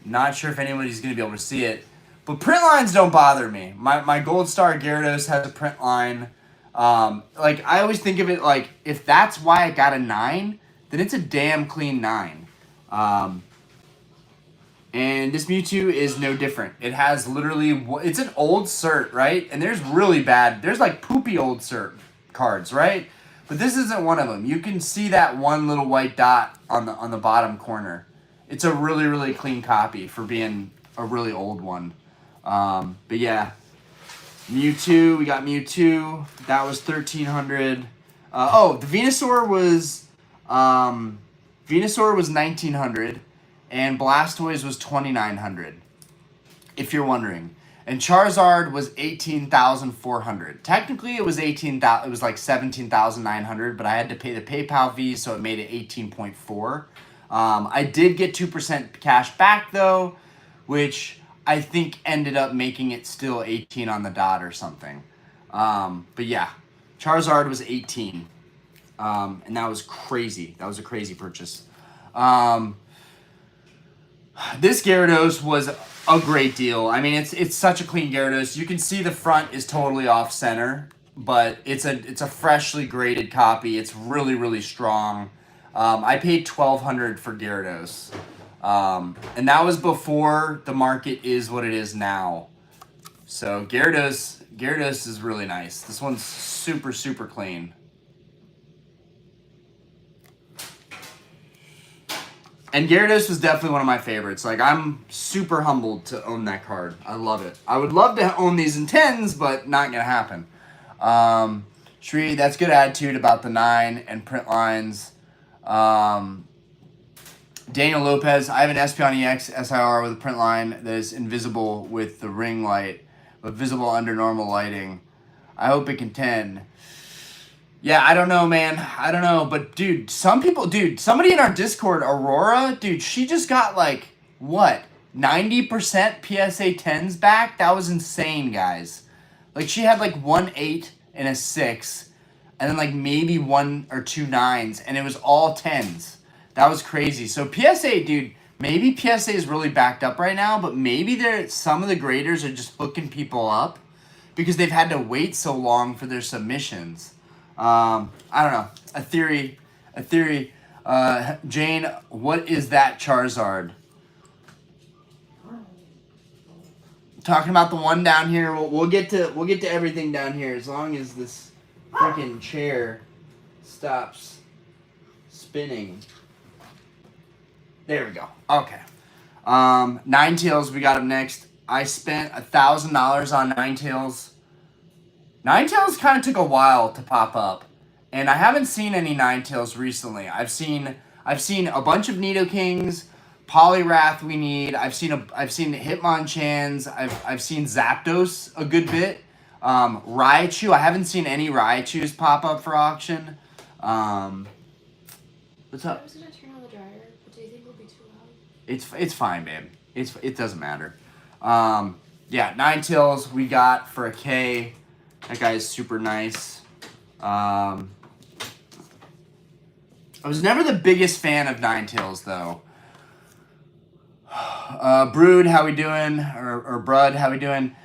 Not sure if anybody's gonna be able to see it, but print lines don't bother me. My Gold Star Gyarados has a print line. Like, I always think of it like, if that's why I got a 9, then it's a damn clean 9. And this Mewtwo is no different. It has literally, it's an old cert, right? And there's really bad, there's like poopy old cert cards, right? But this isn't one of them. You can see that one little white dot on the bottom corner. It's a really, really clean copy for being a really old one. But yeah, Mewtwo, we got Mewtwo. That was $1,300. The Venusaur was $1,900. And Blastoise was $2,900, if you're wondering. And Charizard was $18,400. Technically, it was $18,000. It was like $17,900, but I had to pay the PayPal fee, so it made it $18.4. I did get 2% cash back though, which I think ended up making it still 18 on the dot or something. But yeah, Charizard was 18, and that was crazy. That was a crazy purchase. This Gyarados was a great deal. I mean, it's such a clean Gyarados. You can see the front is totally off center, but it's a freshly graded copy. It's really, really strong. I paid $1,200 for Gyarados, and that was before the market is what it is now. So Gyarados is really nice. This one's super, super clean. And Gyarados was definitely one of my favorites. Like, I'm super humbled to own that card. I love it. I would love to own these in 10s, but not going to happen. Shri, that's good attitude about the 9 and print lines. Daniel Lopez, I have an Espeon EX SIR with a print line that is invisible with the ring light, but visible under normal lighting. I hope it can 10. Yeah, I don't know, man. I don't know. But, dude, somebody in our Discord, Aurora, dude, she just got, like, what, 90% PSA 10s back? That was insane, guys. Like, she had, like, 1 8 and a 6, and then, like, maybe 1 or 2 9s, and it was all 10s. That was crazy. So, PSA, dude, maybe PSA is really backed up right now, but maybe some of the graders are just hooking people up because they've had to wait so long for their submissions. I don't know. A theory. Jane, what is that Charizard? Talking about the one down here. We'll get to everything down here as long as this freaking chair stops spinning. There we go. Okay. Ninetales, we got up next. I spent $1,000 on Ninetales. Ninetales kind of took a while to pop up, and I haven't seen any Ninetales recently. I've seen a bunch of Nidokings, Poliwrath we need. I've seen Hitmonchans. I've seen Zapdos a good bit. Raichu. I haven't seen any Raichus pop up for auction. What's up?
I was gonna turn on the dryer, but do you think it'll be too loud?
It's fine, babe. It doesn't matter. Yeah, Ninetales we got for a K. That guy is super nice. I was never the biggest fan of Ninetales though. Brood, how we doing? Or Brud, how we doing?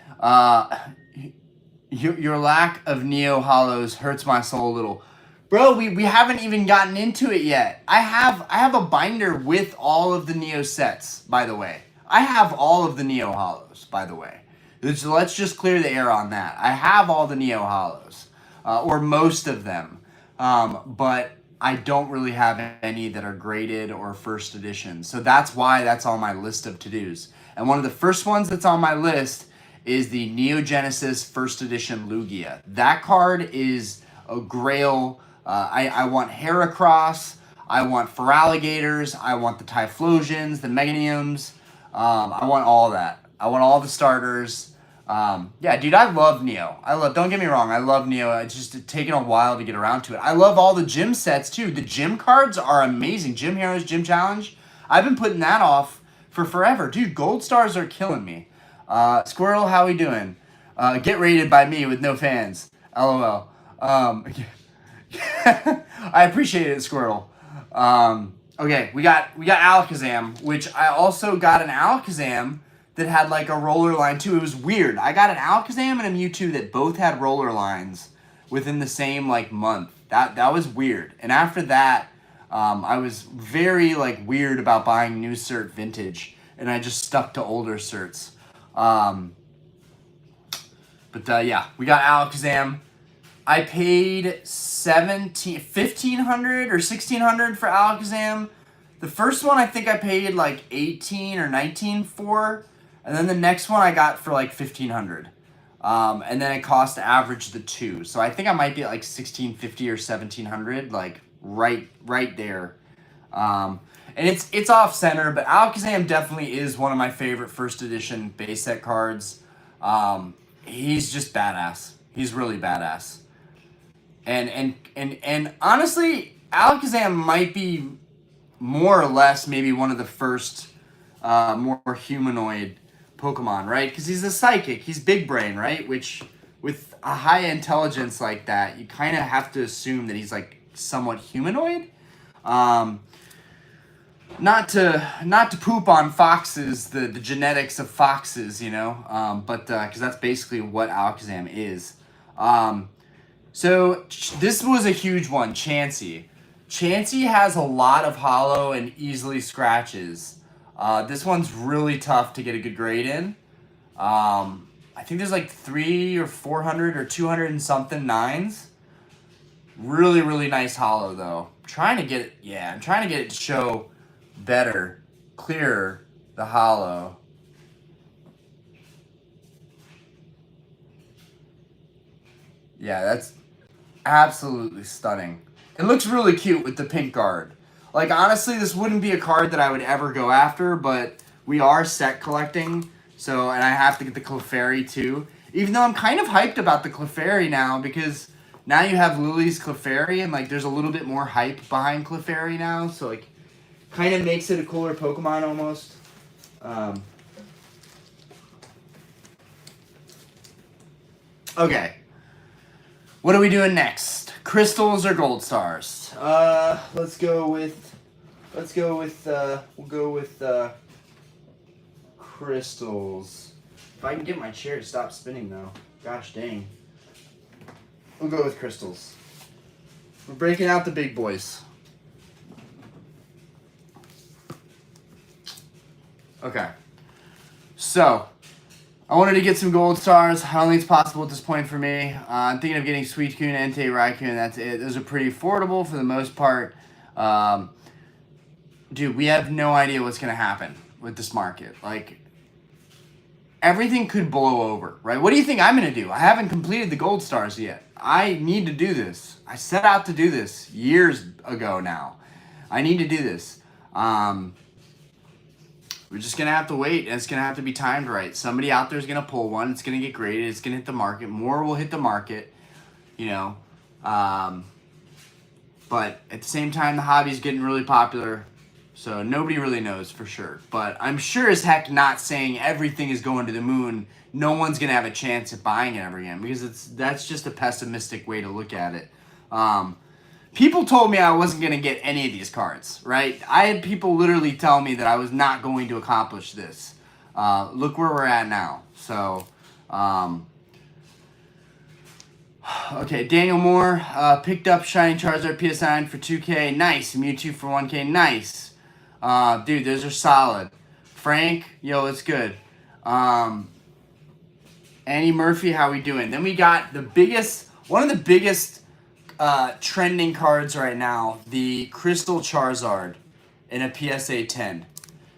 Your lack of Neo Hollows hurts my soul a little. Bro, we haven't even gotten into it yet. I have a binder with all of the Neo sets, by the way. I have all of the Neo Hollows, by the way. Let's just clear the air on that. I have all the Neo Hollows, or most of them, but I don't really have any that are graded or first edition. So that's why that's on my list of to-dos. And one of the first ones that's on my list is the Neo Genesis first edition Lugia. That card is a Grail. I want Heracross. I want Feraligators. I want the Typhlosions, the Meganiums. I want all that. I want all the starters. Yeah, dude, I love Neo. Don't get me wrong, I love Neo. It's just taken a while to get around to it. I love all the gym sets too. The gym cards are amazing. Gym Heroes, Gym Challenge. I've been putting that off for forever. Dude, gold stars are killing me. Squirrel, how we doing? Get rated by me with no fans. LOL. I appreciate it, Squirrel. Okay, we got Alakazam, which I also got an Alakazam that had like a roller line too. It was weird. I got an Alakazam and a Mewtwo that both had roller lines within the same like month. That was weird. And after that, I was very like weird about buying new cert vintage, and I just stuck to older certs. Yeah, we got Alakazam. I paid $1,500 or $1,600 for Alakazam. The first one I think I paid like $18 or $19 for, and then the next one I got for like $1,500. And then it cost to average the two, so I think I might be at like $1,650 or $1,700, like right there. And it's off center, but Alakazam definitely is one of my favorite first edition base set cards. He's just badass. He's really badass. And honestly, Alakazam might be more or less maybe one of the first more humanoid Pokemon, right? Because he's a psychic, he's big brain, right? Which with a high intelligence like that, you kind of have to assume that he's like somewhat humanoid. Not to poop on foxes, the genetics of foxes, you know, but because that's basically what Alakazam is. So this was a huge one, Chansey. Chansey has a lot of hollow and easily scratches. This one's really tough to get a good grade in. I think there's like 300 or 400 or 200 and something nines. Really, really nice hollow though. I'm trying to get it to show better, clearer, the hollow. Yeah, that's absolutely stunning. It looks really cute with the pink guard. Like, honestly, this wouldn't be a card that I would ever go after, but we are set collecting, so, and I have to get the Clefairy too. Even though I'm kind of hyped about the Clefairy now, because now you have Lily's Clefairy, and, like, there's a little bit more hype behind Clefairy now, so, like, kind of makes it a cooler Pokemon almost. Okay. What are we doing next? Crystals or gold stars? We'll go with crystals. If I can get my chair to stop spinning though. Gosh dang. We'll go with crystals. We're breaking out the big boys. Okay. So, I wanted to get some gold stars. I don't think it's possible at this point for me. I'm thinking of getting Suicune, Entei, Raikou, and that's it. Those are pretty affordable for the most part. Dude, we have no idea what's going to happen with this market. Like, everything could blow over, right? What do you think I'm going to do? I haven't completed the gold stars yet. I need to do this. I set out to do this years ago now. I need to do this. we're just going to have to wait, and it's going to have to be timed right. Somebody out there is going to pull one. It's going to get graded. It's going to hit the market. More will hit the market, you know. But at the same time, the hobby's getting really popular. So nobody really knows for sure. But I'm sure as heck not saying everything is going to the moon. No one's going to have a chance at buying it ever again, because that's just a pessimistic way to look at it. People told me I wasn't going to get any of these cards, right? I had people literally tell me that I was not going to accomplish this. Look where we're at now. So, okay, Daniel Moore picked up Shiny Charizard PS9 for 2K. Nice. Mewtwo for 1K. Nice. Dude, those are solid. Frank, yo, it's good. Annie Murphy, how we doing? Then we got one of the biggest trending cards right now, the Crystal Charizard in a PSA 10.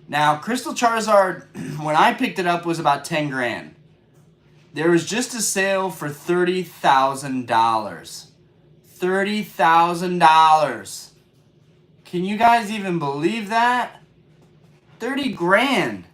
Now, Crystal Charizard, when I picked it up, was about 10 grand. There was just a sale for $30,000. $30,000. Can you guys even believe that? 30 grand.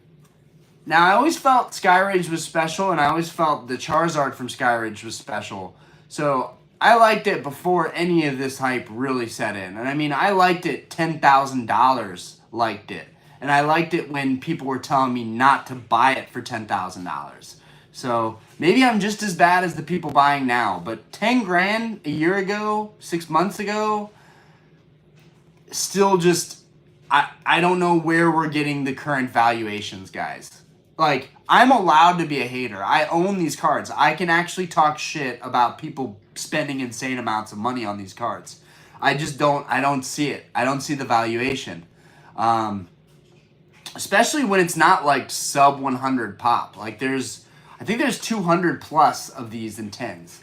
Now, I always felt Skyridge was special, and I always felt the Charizard from Skyridge was special. So, I liked it before any of this hype really set in. And I mean, I liked it $10,000, liked it. And I liked it when people were telling me not to buy it for $10,000. So, maybe I'm just as bad as the people buying now. But 10 grand a year ago, 6 months ago, still just, I don't know where we're getting the current valuations, guys. Like, I'm allowed to be a hater. I own these cards. I can actually talk shit about people spending insane amounts of money on these cards. I don't see it. I don't see the valuation. Especially when it's not like sub 100 pop. Like I think there's 200 plus of these in 10s.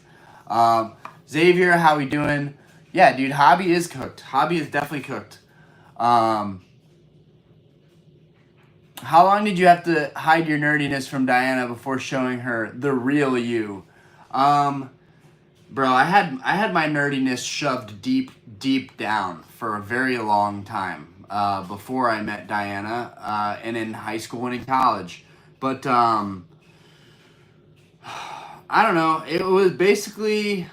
Xavier, how we doing? Yeah, dude, hobby is cooked. Hobby is definitely cooked. How long did you have to hide your nerdiness from Diana before showing her the real you? Bro, I had my nerdiness shoved deep down for a very long time before I met Diana, and in high school and in college. But I don't know. It was basically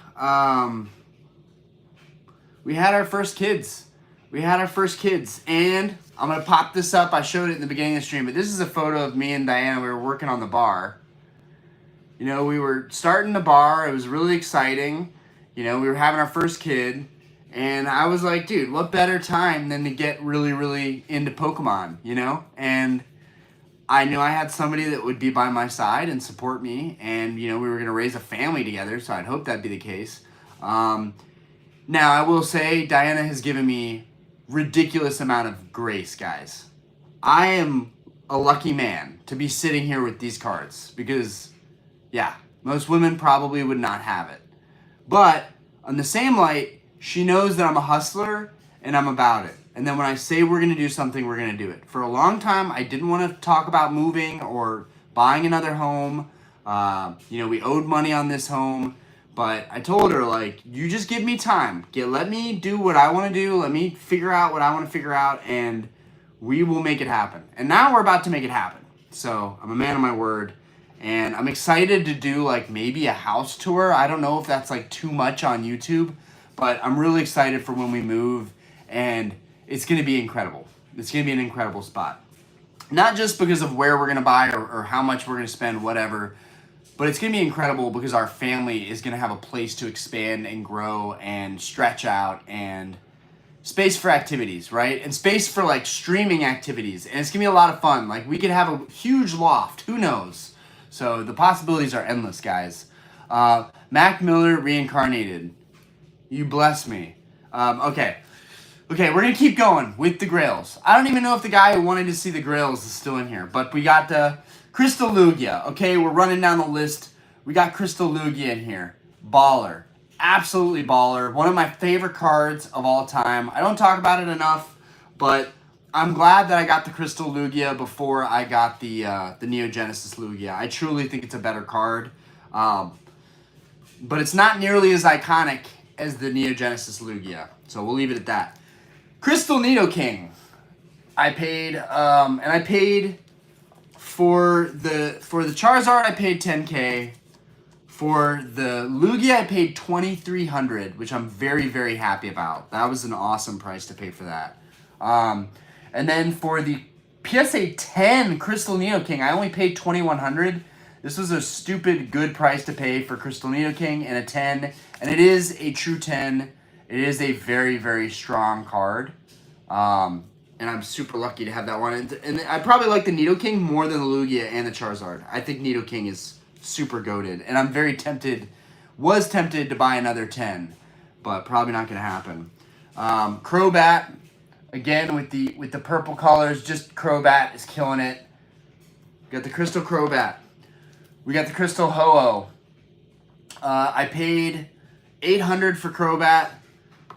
we had our first kids. And I'm going to pop this up. I showed it in the beginning of the stream, but this is a photo of me and Diana. We were working on the bar. You know, we were starting the bar. It was really exciting. You know, we were having our first kid. And I was like, dude, what better time than to get really, really into Pokemon, you know? And I knew I had somebody that would be by my side and support me. And, you know, we were going to raise a family together, so I'd hope that'd be the case. Now, I will say Diana has given me ridiculous amount of grace, guys. I am a lucky man to be sitting here with these cards because, yeah, most women probably would not have it. But on the same light, she knows that I'm a hustler and I'm about it. And then when I say we're going to do something, we're going to do it. For a long time, I didn't want to talk about moving or buying another home. You know, we owed money on this home. But I told her, like, you just give me time. Let me do what I want to do. Let me figure out what I want to figure out, and we will make it happen. And now we're about to make it happen. So I'm a man of my word. And I'm excited to do, like, maybe a house tour. I don't know if that's, like, too much on YouTube. But I'm really excited for when we move. And it's going to be incredible. It's going to be an incredible spot. Not just because of where we're going to buy or how much we're going to spend, whatever. But it's going to be incredible because our family is going to have a place to expand and grow and stretch out and space for activities, right? And space for like streaming activities. And it's going to be a lot of fun. Like we could have a huge loft. Who knows? So the possibilities are endless, guys. Mac Miller reincarnated. You bless me. Okay, we're going to keep going with the Grails. I don't even know if the guy who wanted to see the Grails is still in here. But we got the Crystal Lugia. Okay, we're running down the list. We got Crystal Lugia in here. Baller. Absolutely baller. One of my favorite cards of all time. I don't talk about it enough, but I'm glad that I got the Crystal Lugia before I got the Neo Genesis Lugia. I truly think it's a better card. But it's not nearly as iconic as the Neo Genesis Lugia. So we'll leave it at that. Crystal Nidoking. I paid For the Charizard, I paid 10K. For the Lugia, I paid 2,300, which I'm very, very happy about. That was an awesome price to pay for that. And then for the PSA 10 Crystal Nidoking, I only paid 2,100. This was a stupid good price to pay for Crystal Nidoking and a 10. And it is a true 10. It is a very, very strong card. And I'm super lucky to have that one. And I probably like the Nidoking more than the Lugia and the Charizard. I think Nidoking is super goated. And I'm very tempted, was tempted to buy another 10. But probably not going to happen. Crobat, again with the purple colors, just Crobat is killing it. We got the Crystal Crobat. We got the Crystal Ho-Oh. I paid 800 for Crobat.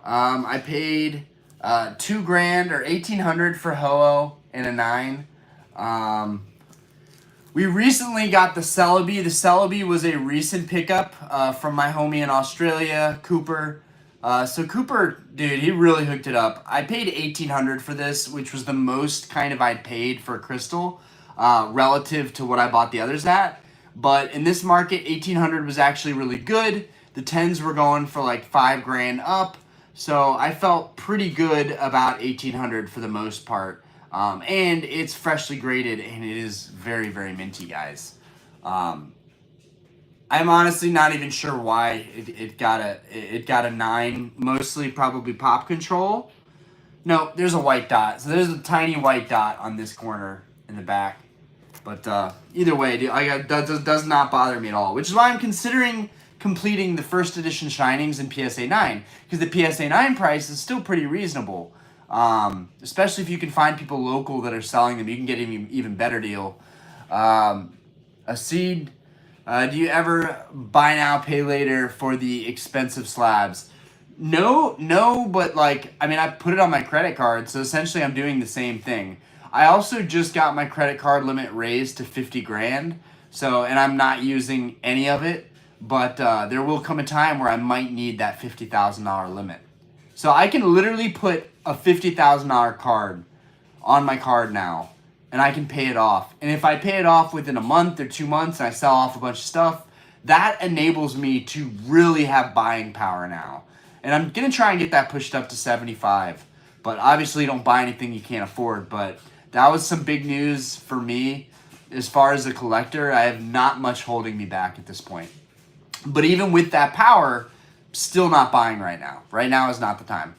I paid $2,000 or 1,800 for Ho-Oh and a 9. We recently got the Celebi. The Celebi was a recent pickup from my homie in Australia, Cooper. So Cooper, dude, he really hooked it up. I paid 1,800 for this, which was the most kind of I'd paid for Crystal relative to what I bought the others at. But in this market, 1,800 was actually really good. The 10s were going for like $5,000 up. So I felt pretty good about 1,800 for the most part. And it's freshly graded and it is very, very minty, guys. I'm honestly not even sure why it got a 9. Mostly probably pop control. No, there's a white dot. So there's a tiny white dot on this corner in the back. But either way, dude, that does not bother me at all. Which is why I'm considering completing the first edition Shinings in PSA 9. Because the PSA 9 price is still pretty reasonable. Especially if you can find people local that are selling them. You can get an even better deal. A seed. Do you ever buy now, pay later for the expensive slabs? No, but like, I mean, I put it on my credit card. So essentially I'm doing the same thing. I also just got my credit card limit raised to $50,000, so, and I'm not using any of it, but there will come a time where I might need that $50,000 limit. So I can literally put a $50,000 card on my card now, and I can pay it off. And if I pay it off within a month or 2 months and I sell off a bunch of stuff, that enables me to really have buying power now. And I'm going to try and get that pushed up to 75, but obviously don't buy anything you can't afford, but that was some big news for me. As far as a collector, I have not much holding me back at this point. But even with that power, still not buying right now. Right now is not the time.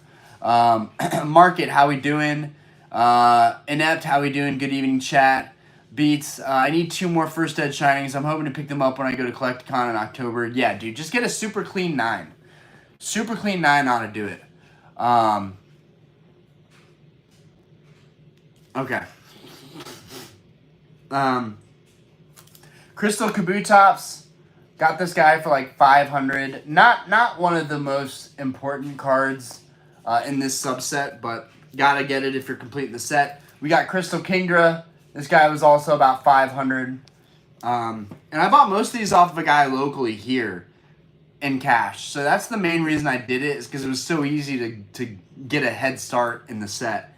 Market, how we doing? Inept, how we doing? Good evening, chat. Beats, I need 2 more first ed Shinings. I'm hoping to pick them up when I go to Collecticon in October. Yeah, dude, just get a super clean 9. Super clean 9 ought to do it. Okay. Crystal Kabutops. Got this guy for like 500. Not one of the most important cards in this subset, but gotta get it if you're completing the set. We got Crystal Kingra. This guy was also about 500. And I bought most of these off of a guy locally here in cash. So that's the main reason I did it, is because it was so easy to get a head start in the set.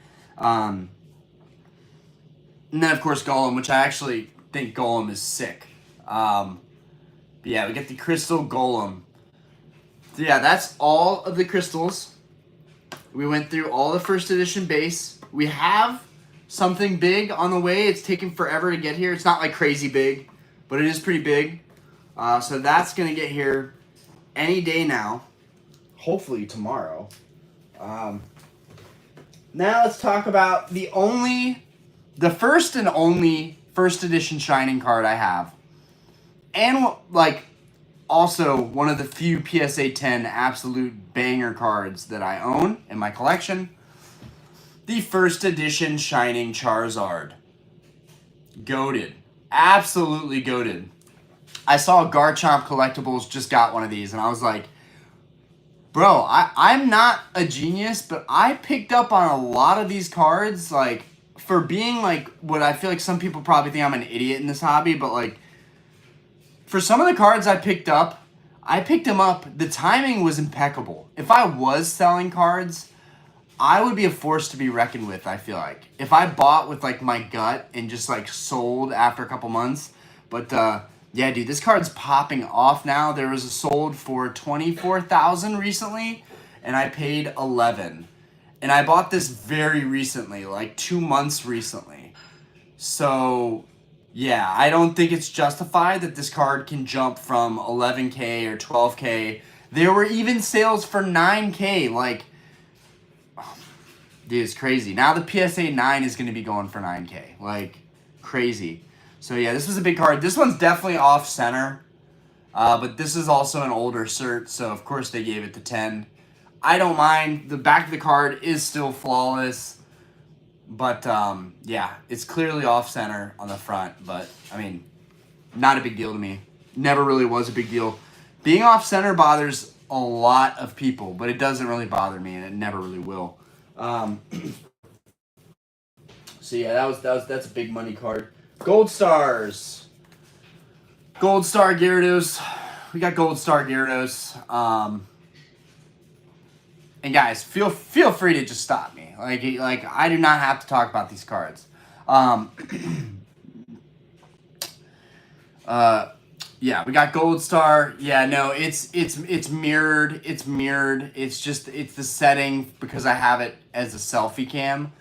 And then, of course, Golem, which I actually think Golem is sick. But yeah, we get the Crystal Golem. So yeah, that's all of the crystals. We went through all the first edition base. We have something big on the way. It's taking forever to get here. It's not like crazy big, but it is pretty big. So that's going to get here any day now. Hopefully tomorrow. Now let's talk about the first and only first edition Shining card I have. And like also one of the few PSA 10 absolute banger cards that I own in my collection. The first edition Shining Charizard. Goated. Absolutely goated. I saw Garchomp Collectibles just got one of these and I was like, bro, I'm not a genius, but I picked up on a lot of these cards, like, for being, like, what I feel like some people probably think I'm an idiot in this hobby, but, like, for some of the cards I picked them up, the timing was impeccable. If I was selling cards, I would be a force to be reckoned with, I feel like. If I bought with, like, my gut and just, like, sold after a couple months. But, yeah, dude, this card's popping off now. There was a sold for $24,000 recently, and I paid $11,000. And I bought this very recently, like 2 months recently. So, yeah, I don't think it's justified that this card can jump from 11K or 12K. There were even sales for 9K. Like, dude, it's crazy. Now the PSA 9 is going to be going for 9K. Like, crazy. So, yeah, this was a big card. This one's definitely off-center. But this is also an older cert, so of course they gave it to 10. I don't mind. The back of the card is still flawless. But, yeah, it's clearly off-center on the front. But, I mean, not a big deal to me. Never really was a big deal. Being off-center bothers a lot of people, but it doesn't really bother me, and it never really will. So, yeah, that's a big money card. Gold Stars. Gold Star Gyarados. We got Gold Star Gyarados. And guys, feel free to just stop me. Like I do not have to talk about these cards. Yeah, we got Gold Star. Yeah, no, it's mirrored. It's mirrored. It's the setting because I have it as a selfie cam.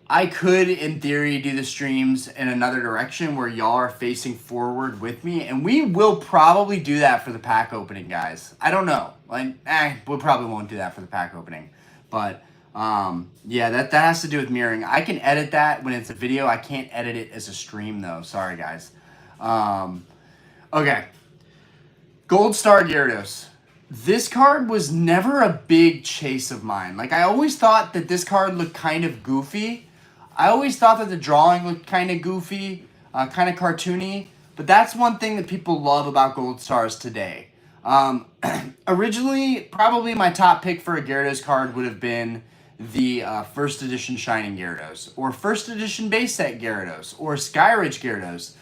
I could, in theory, do the streams in another direction where y'all are facing forward with me, and we will probably do that for the pack opening, guys. I don't know. We probably won't do that for the pack opening. But, yeah, that has to do with mirroring. I can edit that when it's a video. I can't edit it as a stream, though. Sorry, guys. Okay. Gold Star Gyarados. This card was never a big chase of mine. Like, I always thought that this card looked kind of goofy. I always thought that the drawing looked kind of goofy, kind of cartoony. But that's one thing that people love about Gold Stars today. Originally, probably my top pick for a Gyarados card would have been the first edition Shining Gyarados, or first edition base set Gyarados, or Skyridge Gyarados.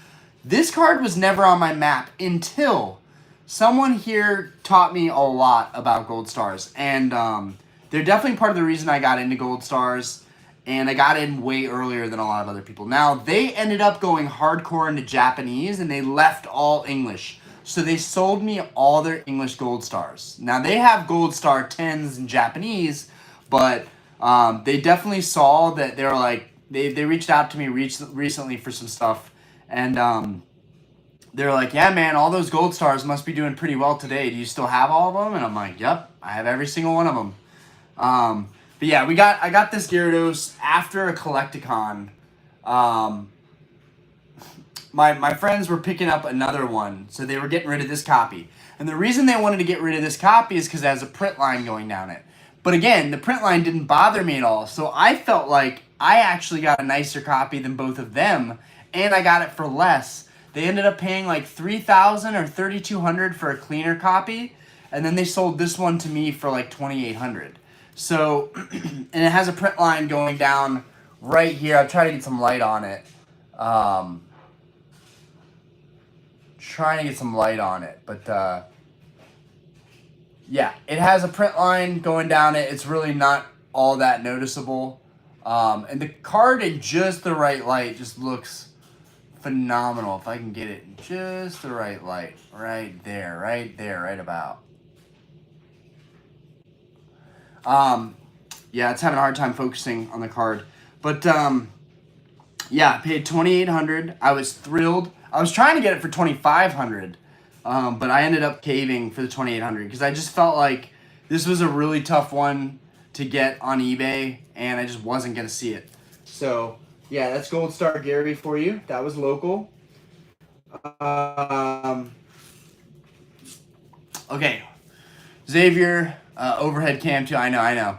This card was never on my map until someone here taught me a lot about Gold Stars. And they're definitely part of the reason I got into Gold Stars. And I got in way earlier than a lot of other people. Now, they ended up going hardcore into Japanese, and they left all English. So they sold me all their English Gold Stars. Now, they have Gold Star 10s in Japanese, but they definitely saw that they were like, they reached out to me recently for some stuff. And they're like, yeah, man, all those Gold Stars must be doing pretty well today. Do you still have all of them? And I'm like, yep, I have every single one of them. But yeah, I got this Gyarados after a Collecticon. My friends were picking up another one, so they were getting rid of this copy. And the reason they wanted to get rid of this copy is because it has a print line going down it. But again, the print line didn't bother me at all, so I felt like I actually got a nicer copy than both of them, and I got it for less. They ended up paying like $3,000 or $3,200 for a cleaner copy, and then they sold this one to me for like $2,800. So, and it has a print line going down right here. I'm trying to get some light on it. But yeah, it has a print line going down it. It's really not all that noticeable. And the card in just the right light just looks phenomenal. If I can get it in just the right light. Right about. Yeah, it's having a hard time focusing on the card. But, yeah, I paid $2,800. I was thrilled. I was trying to get it for $2,500, but I ended up caving for the $2,800 because I just felt like this was a really tough one to get on eBay, and I just wasn't going to see it. So, yeah, that's Gold Star Gary for you. That was local. Okay. Xavier, overhead cam too. I know.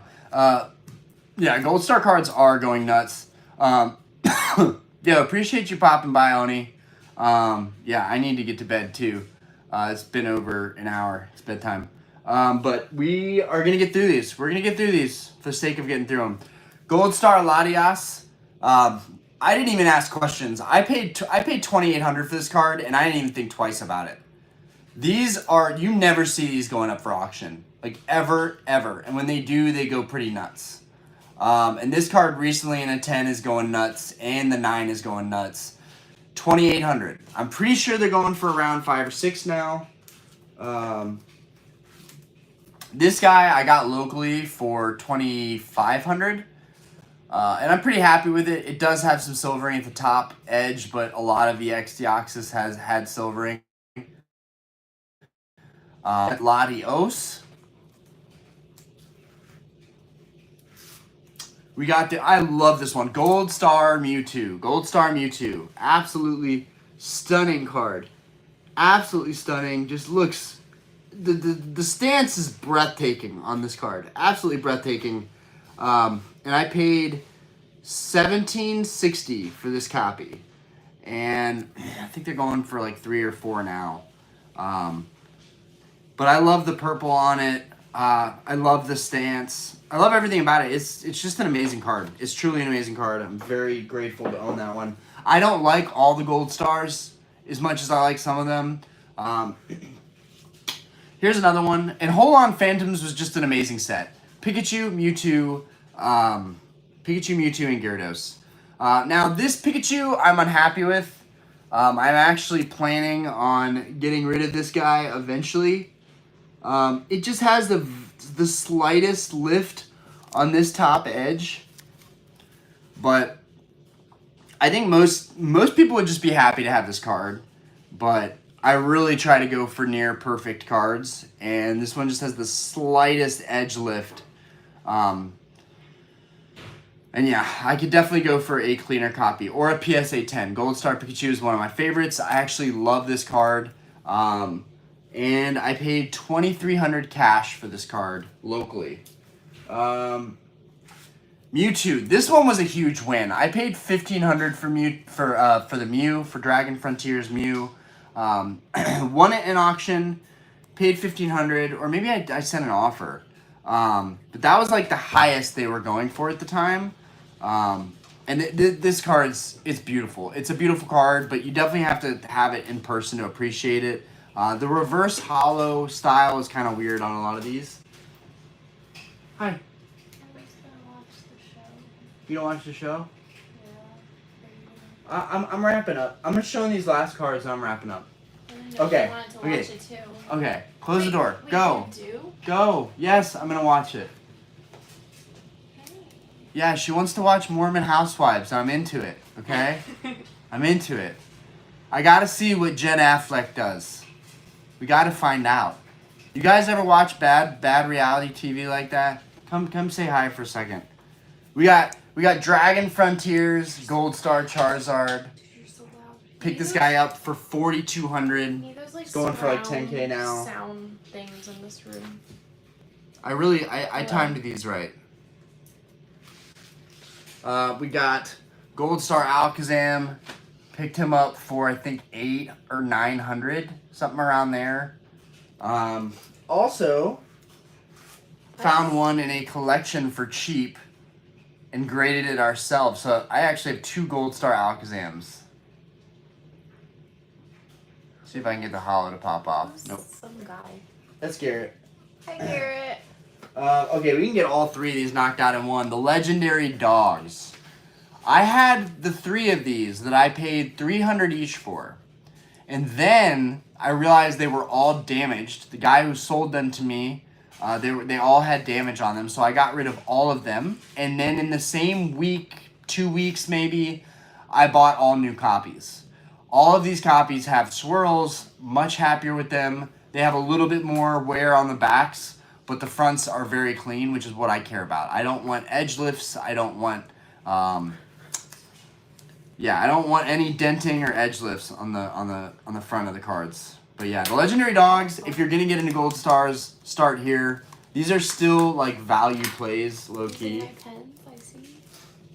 Yeah, Gold Star cards are going nuts. Yeah, appreciate you popping by, Oni. Yeah, I need to get to bed too. It's been over an hour. It's bedtime. But we are going to get through these. We're going to get through these for the sake of getting through them. Gold Star Latias. I didn't even ask questions. I paid $2,800 for this card, and I didn't even think twice about it. These are, you never see these going up for auction. Like, ever. And when they do, they go pretty nuts. And this card recently in a 10 is going nuts, and the 9 is going nuts. 2,800. I'm pretty sure they're going for around 5 or 6 now. This guy I got locally for 2,500. And I'm pretty happy with it. It does have some silvering at the top edge, but a lot of EX Deoxys has had silvering. Latios. We got I love this one. Gold Star Mewtwo. Gold Star Mewtwo. Absolutely stunning card. Absolutely stunning. Just looks... The stance is breathtaking on this card. Absolutely breathtaking. And I paid $17.60 for this copy. And I think they're going for like 3 or 4 now. But I love the purple on it. I love the stance. I love everything about it. It's just an amazing card. It's truly an amazing card. I'm very grateful to own that one. I don't like all the gold stars as much as I like some of them. Here's another one. And Hold On Phantoms was just an amazing set. Pikachu, Mewtwo, and Gyarados. Now, this Pikachu I'm unhappy with. I'm actually planning on getting rid of this guy eventually. It just has the slightest lift on this top edge. But I think most people would just be happy to have this card. But I really try to go for near perfect cards. And this one just has the slightest edge lift. And yeah, I could definitely go for a cleaner copy or a PSA 10. Gold Star Pikachu is one of my favorites. I actually love this card. And I paid $2,300 cash for this card locally. Mewtwo. This one was a huge win. I paid $1,500 for the Mew, for Dragon Frontiers Mew. Won it in auction, paid $1,500, or maybe I sent an offer. But that was like the highest they were going for at the time. And this card it's beautiful. It's a beautiful card, but you definitely have to have it in person to appreciate it. The reverse hollow style is kind of weird on a lot of these. Hi.
I was gonna watch the show.
You don't watch the show?
Yeah.
I'm wrapping up. I'm just showing these last cards and I'm wrapping up. Okay.
I wanted to watch it too.
Okay. Close the door. Go.
You do?
Go. Yes, I'm gonna watch it.
Hey.
Yeah, she wants to watch Mormon Housewives. I'm into it. Okay. I'm into it. I gotta see what Jen Affleck does. We gotta find out. You guys ever watch bad reality TV like that? Come say hi for a second. We got Dragon Frontiers, Gold Star Charizard.
You're so loud.
Pick this guy up for $4,200.
There's like
It's going for like
surround
10K now.
Sound things in this room.
I timed these right. We got Gold Star Alakazam. Picked him up for I think 800 or 900, something around there. Also found one in a collection for cheap and graded it ourselves. So I actually have 2 Gold Star Alakazams. See if I can get the hollow to pop off.
Who's
Nope.
Some guy.
That's Garrett.
Hi, Garrett.
Okay, we can get all 3 of these knocked out in one. The legendary dogs. I had the 3 of these that I paid $300 each for. And then I realized they were all damaged. The guy who sold them to me, they all had damage on them. So I got rid of all of them. And then in the same week, 2 weeks maybe, I bought all new copies. All of these copies have swirls. Much happier with them. They have a little bit more wear on the backs, but the fronts are very clean, which is what I care about. I don't want edge lifts. I don't want... I don't want any denting or edge lifts on the front of the cards. But yeah, the legendary dogs, if you're gonna get into gold stars, start here. These are still like value plays, low key.
My pens, I see.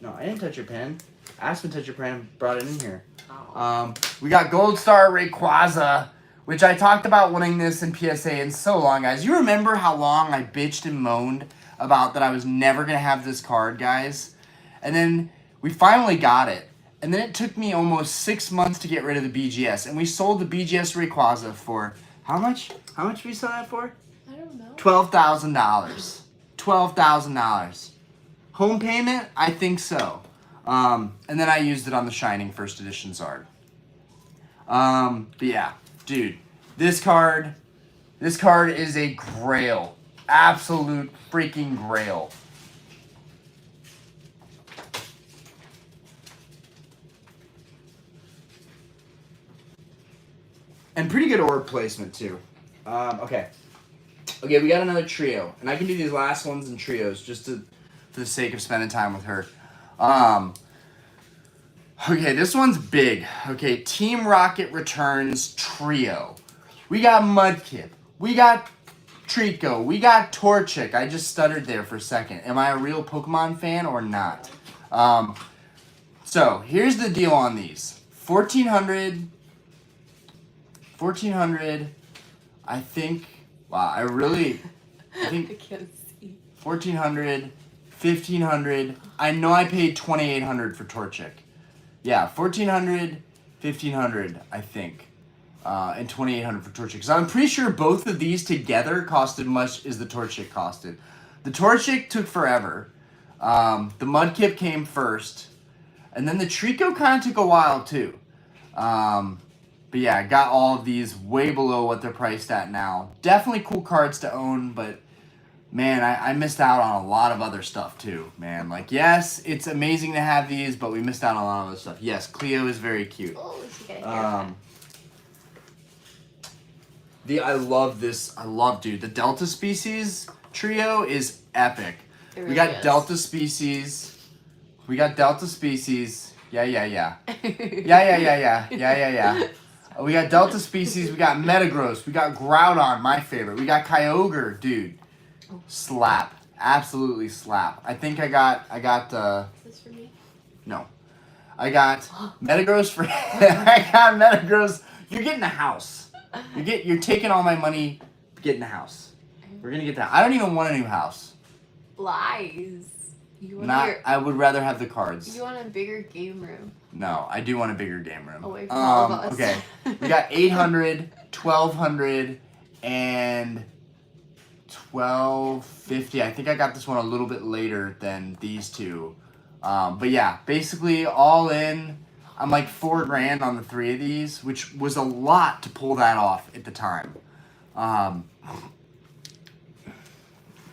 No, I didn't touch your pen. Aspen touched your pen and brought it in here.
Oh.
We got Gold Star Rayquaza, which I talked about winning this in PSA in so long, guys. You remember how long I bitched and moaned about that I was never gonna have this card, guys? And then we finally got it. And then it took me almost 6 months to get rid of the BGS. And we sold the BGS Rayquaza for, how much? How much did we sell that for?
I don't don't know.
$12,000. $12,000. Home payment? I think so. And then I used it on the Shining First Edition Zard. But yeah, dude, this card is a grail. Absolute freaking grail. And pretty good orb placement too. Okay, we got another trio, and I can do these last ones in trios just for the sake of spending time with her. Okay, this one's big. Okay, Team Rocket returns trio. We got Mudkip. We got Trico. We got Torchic. I just stuttered there for a second. Am I a real Pokemon fan or not? So here's the deal on these. 1400. I think. Wow, I think
I can't see.
1400, 1500. I know I paid 2800 for Torchic. Yeah, 1400, 1500, I think, and 2800 for Torchic. So I'm pretty sure both of these together costed much as the Torchic costed. The Torchic took forever. The Mudkip came first, and then the Trico kind of took a while too. But yeah, got all of these way below what they're priced at now. Definitely cool cards to own, but man, I missed out on a lot of other stuff too, man. Like, yes, it's amazing to have these, but we missed out on a lot of other stuff. Yes, Cleo is very cute.
Oh, she got a haircut.
I love this. Dude, the Delta Species trio is epic.
It really
We got
is.
Delta Species. Yeah. Yeah. We got Delta Species. We got Metagross. We got Groudon, my favorite. We got Kyogre, dude. Slap. Absolutely slap. I think I got
Is this for me?
no. I got Metagross for I got Metagross. You're getting a house. You're taking all my money, getting a house. We're gonna get that. I don't even want a new house.
Lies. You want
I would rather have the cards.
You want a bigger game room.
No, I do want a bigger game room.
Away from all of us.
Okay. We got 800, 1200, and 1250. I think I got this one a little bit later than these two. But yeah, basically all in, I'm like $4,000 on the three of these, which was a lot to pull that off at the time.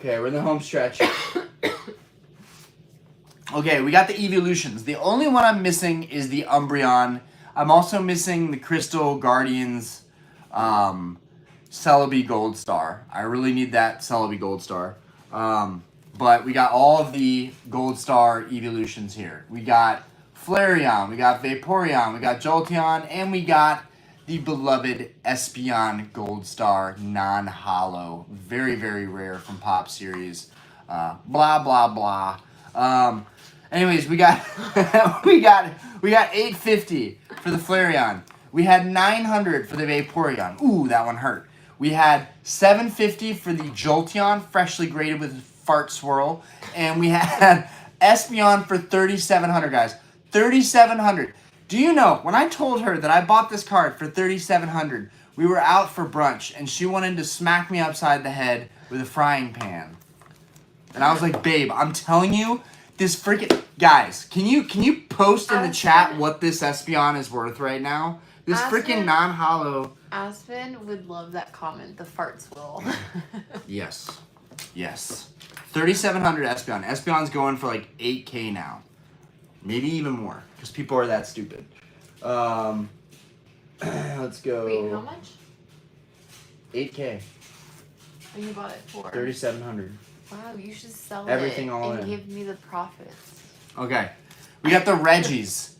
Okay, we're in the home stretch. Okay, we got the evolutions. The only one I'm missing is the Umbreon. I'm also missing the Crystal Guardians Celebi Gold Star. I really need that Celebi Gold Star. But we got all of the Gold Star evolutions here. We got Flareon, we got Vaporeon, we got Jolteon, and we got the beloved Espeon Gold Star non-holo. Very, very rare from Pop Series. Blah, blah, blah. Anyways, we got we got 850 for the Flareon. We had 900 for the Vaporeon. Ooh, that one hurt. We had 750 for the Jolteon, freshly graded with Fart Swirl, and we had Espeon for 3,700, guys. 3,700. Do you know, when I told her that I bought this card for 3,700, we were out for brunch, and she wanted to smack me upside the head with a frying pan. And I was like, babe, I'm telling you, this freaking... Guys, can you post in the chat what this Espeon is worth right now? This freaking non-holo...
Aspen would love that comment, the fart swirl.
Yes. 3,700 Espeon. Espeon's going for like 8K now. Maybe even more, because people are that stupid. Let's go.
Wait, how much?
8K.
And you bought it for?
3,700.
Wow, you should sell
Everything
it
all
and
in.
give me the profits.
Okay. We got the Reggies.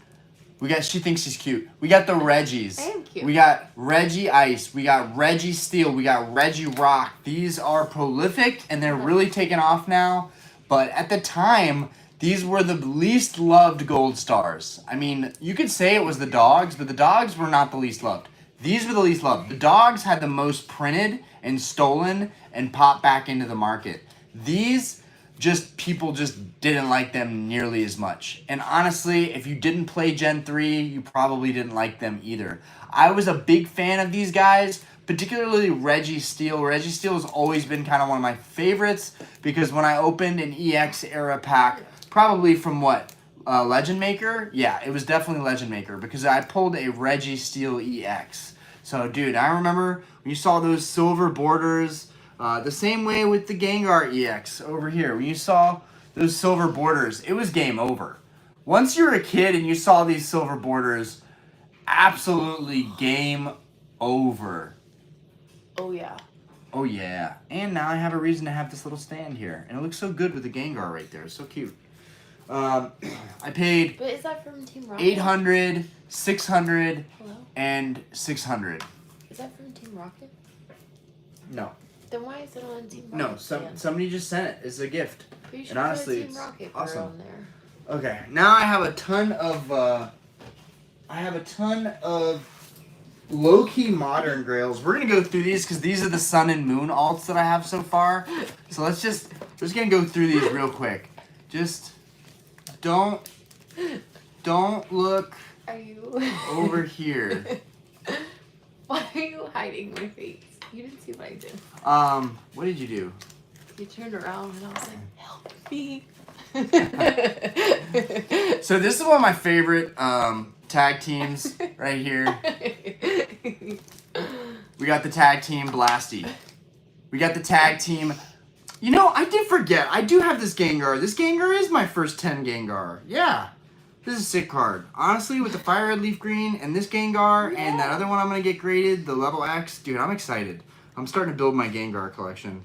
She thinks she's cute. We got the Reggies.
I am cute.
We got Reggie Ice. We got Reggie Steel. We got Reggie Rock. These are prolific, and they're really taking off now. But at the time, these were the least loved gold stars. I mean, you could say it was the dogs, but the dogs were not the least loved. These were the least loved. The dogs had the most printed and stolen and popped back into the market. These, people just didn't like them nearly as much. And honestly, if you didn't play Gen 3, you probably didn't like them either. I was a big fan of these guys, particularly Registeel. Registeel has always been kind of one of my favorites because when I opened an EX era pack, probably from what? Legend Maker? Yeah, it was definitely Legend Maker because I pulled a Registeel EX. So, dude, I remember when you saw those silver borders, the same way with the Gengar EX over here. When you saw those silver borders, it was game over. Once you're a kid and you saw these silver borders, absolutely game over.
Oh, yeah.
Oh, yeah. And now I have a reason to have this little stand here. And it looks so good with the Gengar right there. It's so cute. I paid
But is that from Team Rocket?
800, 600,
Hello?
and 600.
Is that from Team Rocket?
No.
Then why is it on Team Rocket?
No, somebody just sent it. It's a gift.
You should
And honestly,
put a Team
it's
Rocket
awesome.
on there.
Okay, now I have a ton of low-key modern grails. We're gonna go through these because these are the sun and moon alts that I have so far. So we're just gonna go through these real quick. Just don't look
Are you
over here.
Why are you hiding my face? You didn't see what I did.
What did you do?
You turned around and I was like, help me.
So this is one of my favorite tag teams right here. We got the tag team Blasty. We got the tag team. You know, I did forget. I do have this Gengar. This Gengar is my first 10 Gengar. Yeah. This is a sick card. Honestly, with the Fire Red Leaf Green and this Gengar and that other one I'm going to get graded, the Level X, dude, I'm excited. I'm starting to build my Gengar collection.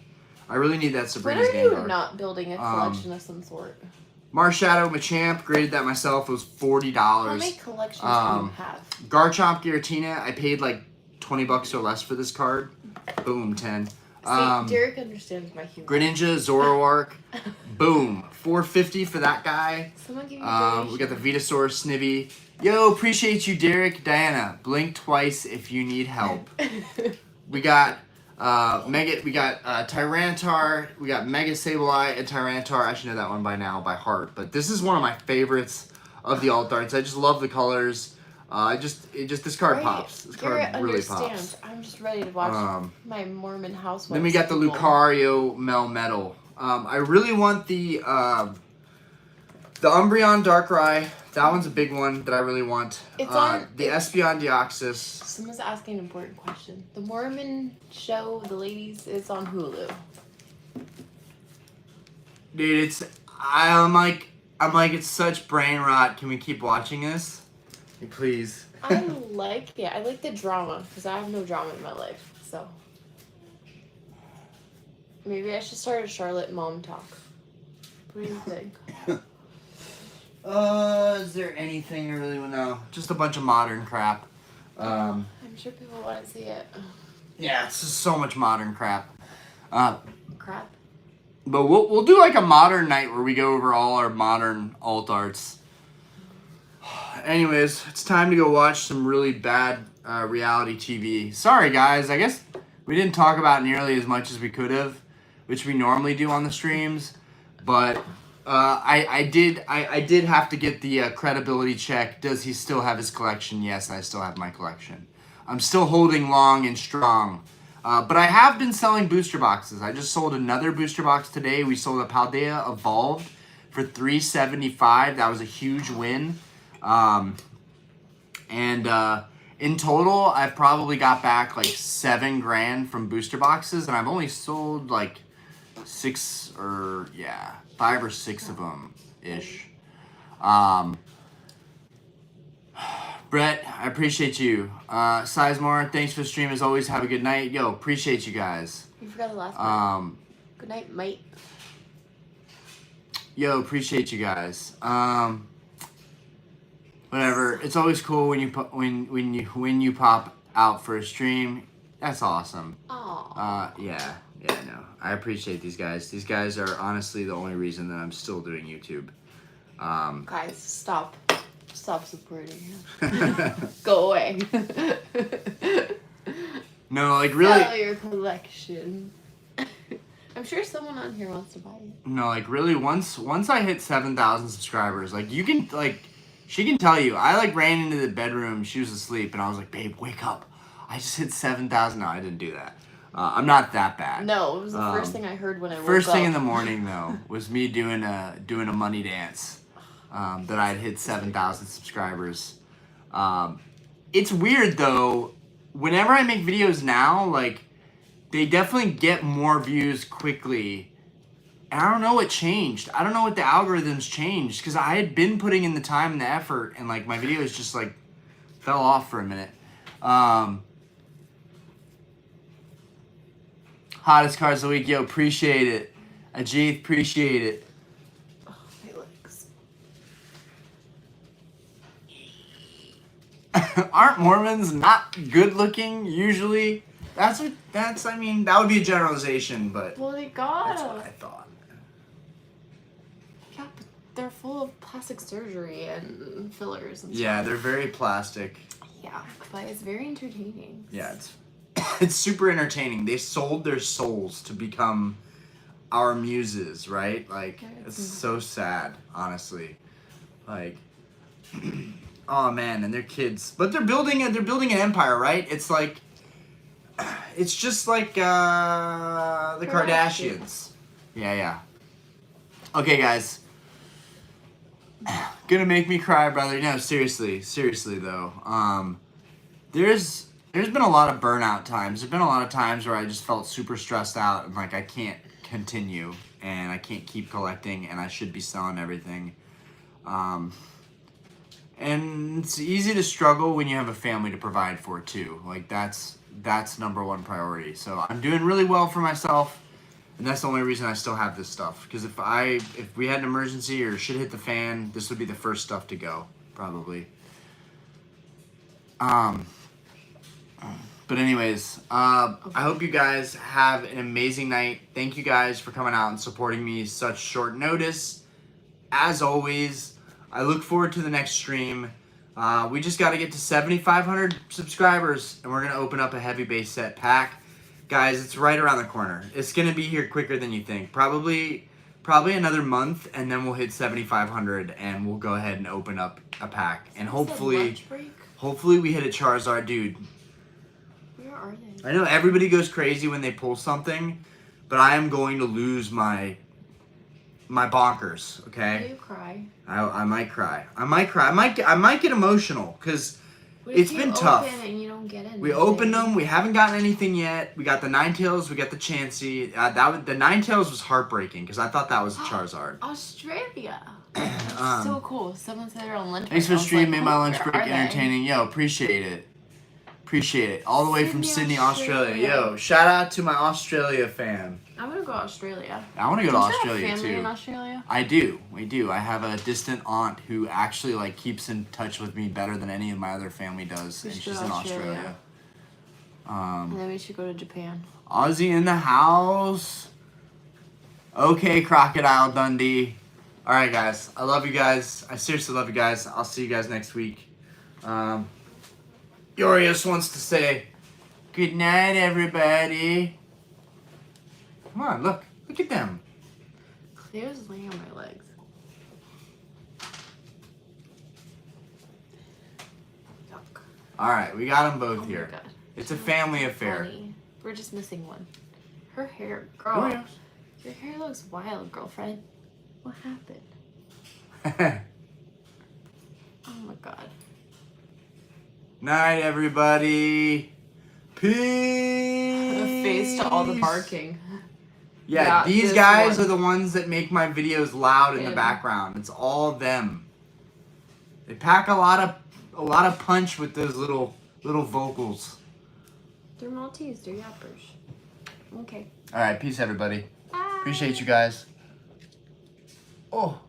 I really need that
When
Sabrina's
are you
Gengar.
not building a collection of some sort?
Marshadow Machamp, graded that myself. It was $40.
How many collections do you have?
Garchomp Giratina, I paid like $20 or less for this card. Boom, 10.
See, Derek understands my humor.
Greninja, Zoroark, boom, $4.50 for that guy.
Someone give me
We got the Venusaur, Snivy. Yo, appreciate you, Derek. Diana, blink twice if you need help. We got Tyranitar, we got Mega Sableye and Tyranitar. I should know that one by now by heart, but this is one of my favorites of the alt arts. I just love the colors. This card pops. This card really pops.
I'm just ready to watch my Mormon housewives.
Then we got the Lucario Melmetal. I really want the Umbreon Darkrai. That one's a big one that I really want.
It's on
the Espeon Deoxys.
Someone's asking an important question. The Mormon show, the ladies, is on Hulu.
Dude, I'm like it's such brain rot. Can we keep watching this? Please.
I like it. I like the drama because I have no drama in my life. So maybe I should start a Charlotte Mom Talk. What do you think?
Is there anything I really want to know? Just a bunch of modern crap.
I'm sure people want to see it.
Yeah, it's just so much modern crap.
Crap.
But we'll do like a modern night where we go over all our modern alt arts. Anyways, it's time to go watch some really bad reality TV. Sorry, guys. I guess we didn't talk about nearly as much as we could have, which we normally do on the streams. But I did have to get the credibility check. Does he still have his collection? Yes, I still have my collection. I'm still holding long and strong. But I have been selling booster boxes. I just sold another booster box today. We sold a Paldea Evolved for $375. That was a huge win. In total, I've probably got back like $7,000 from booster boxes, and I've only sold like 5 or 6 of them ish. Brett, I appreciate you. Sizemore, thanks for the stream as always. Have a good night. Yo, appreciate you guys.
You forgot the last one. Good night, mate.
Yo, appreciate you guys. Whatever. It's always cool when you pop out for a stream. That's awesome.
Aww.
Yeah, no. I appreciate these guys. These guys are honestly the only reason that I'm still doing YouTube.
Guys, stop supporting him. Go away.
No, like really.
Sell your collection. I'm sure someone on here wants to buy it.
No, like really. Once I hit 7,000 subscribers, like you can like. She can tell you, I like ran into the bedroom, she was asleep, and I was like, babe, wake up. I just hit 7,000. No, I didn't do that. I'm not that bad.
No, it was the first thing I heard when I woke up.
First thing in the morning, though, was me doing a money dance that I had hit 7,000 subscribers. It's weird, though. Whenever I make videos now, like, they definitely get more views quickly. And I don't know what changed. I don't know what the algorithms changed, because I had been putting in the time and the effort, and, like, my videos just, like, fell off for a minute. Hottest cards of the week. Yo, appreciate it. Ajith, appreciate it.
Oh, my legs.
Aren't Mormons not good looking usually? I mean, that would be a generalization, but
Well, they got
that's what I thought.
Yeah, but they're full of plastic surgery and fillers and stuff.
Yeah, they're very plastic.
Yeah, but it's very entertaining.
Yeah, it's super entertaining. They sold their souls to become our muses, right? Like, it's so sad, honestly. Like, oh man, and their kids, but they're building an empire, right? It's like, it's just like the Kardashians. Yeah. Okay, guys. Gonna make me cry, brother. No, seriously though. There's been a lot of burnout times. There's been a lot of times where I just felt super stressed out and like I can't continue and I can't keep collecting and I should be selling everything. And it's easy to struggle when you have a family to provide for too. Like that's number one priority. So I'm doing really well for myself, and that's the only reason I still have this stuff. Because if we had an emergency or shit hit the fan, this would be the first stuff to go, probably. But anyways, I hope you guys have an amazing night. Thank you guys for coming out and supporting me such short notice. As always, I look forward to the next stream. We just got to get to 7,500 subscribers, and we're going to open up a heavy base set pack. Guys, it's right around the corner. It's going to be here quicker than you think. Probably another month, and then we'll hit 7,500, and we'll go ahead and open up a pack. And hopefully we hit a Charizard, dude.
Where are they?
I know everybody goes crazy when they pull something, but I am going to lose my bonkers, okay?
Do you cry?
I might cry. I might get emotional because it's been tough.
And you don't get
We opened them. We haven't gotten anything yet. We got the Ninetales. We got the Chansey. The Ninetales was heartbreaking because I thought that was a Charizard.
Australia. So cool. Someone said they're on lunch break.
Thanks for streaming. Made my lunch
where
break
are they?
entertaining. Yo, appreciate it. All the way from Sydney,
Australia.
Yo, shout out to my Australia fan.
I want to go to Australia.
I want to go to Australia
Have family
too.
in Australia?
I do. I have a distant aunt who actually like keeps in touch with me better than any of my other family does, and she's in Australia.
And then we should go to Japan.
Aussie in the house. Okay, Crocodile Dundee. All right, guys. I love you guys. I seriously love you guys. I'll see you guys next week. Yorius wants to say good night, everybody. Come on, look at them.
Cleo's laying on my legs. Yuck.
All right, we got them both here.
My God.
It's a family affair.
Funny. We're just missing one. Her hair, girl.
Oh, yeah.
Your hair looks wild, girlfriend. What happened? Oh my God.
Night, everybody. Peace.
The face to all the barking.
Yeah, these
this
guys
one.
are the ones that make my videos loud in the
Him.
background. It's all them. They pack a lot of punch with those little vocals.
They're Maltese. They're yappers. Okay.
All right, peace, everybody.
Bye.
Appreciate you guys. Oh.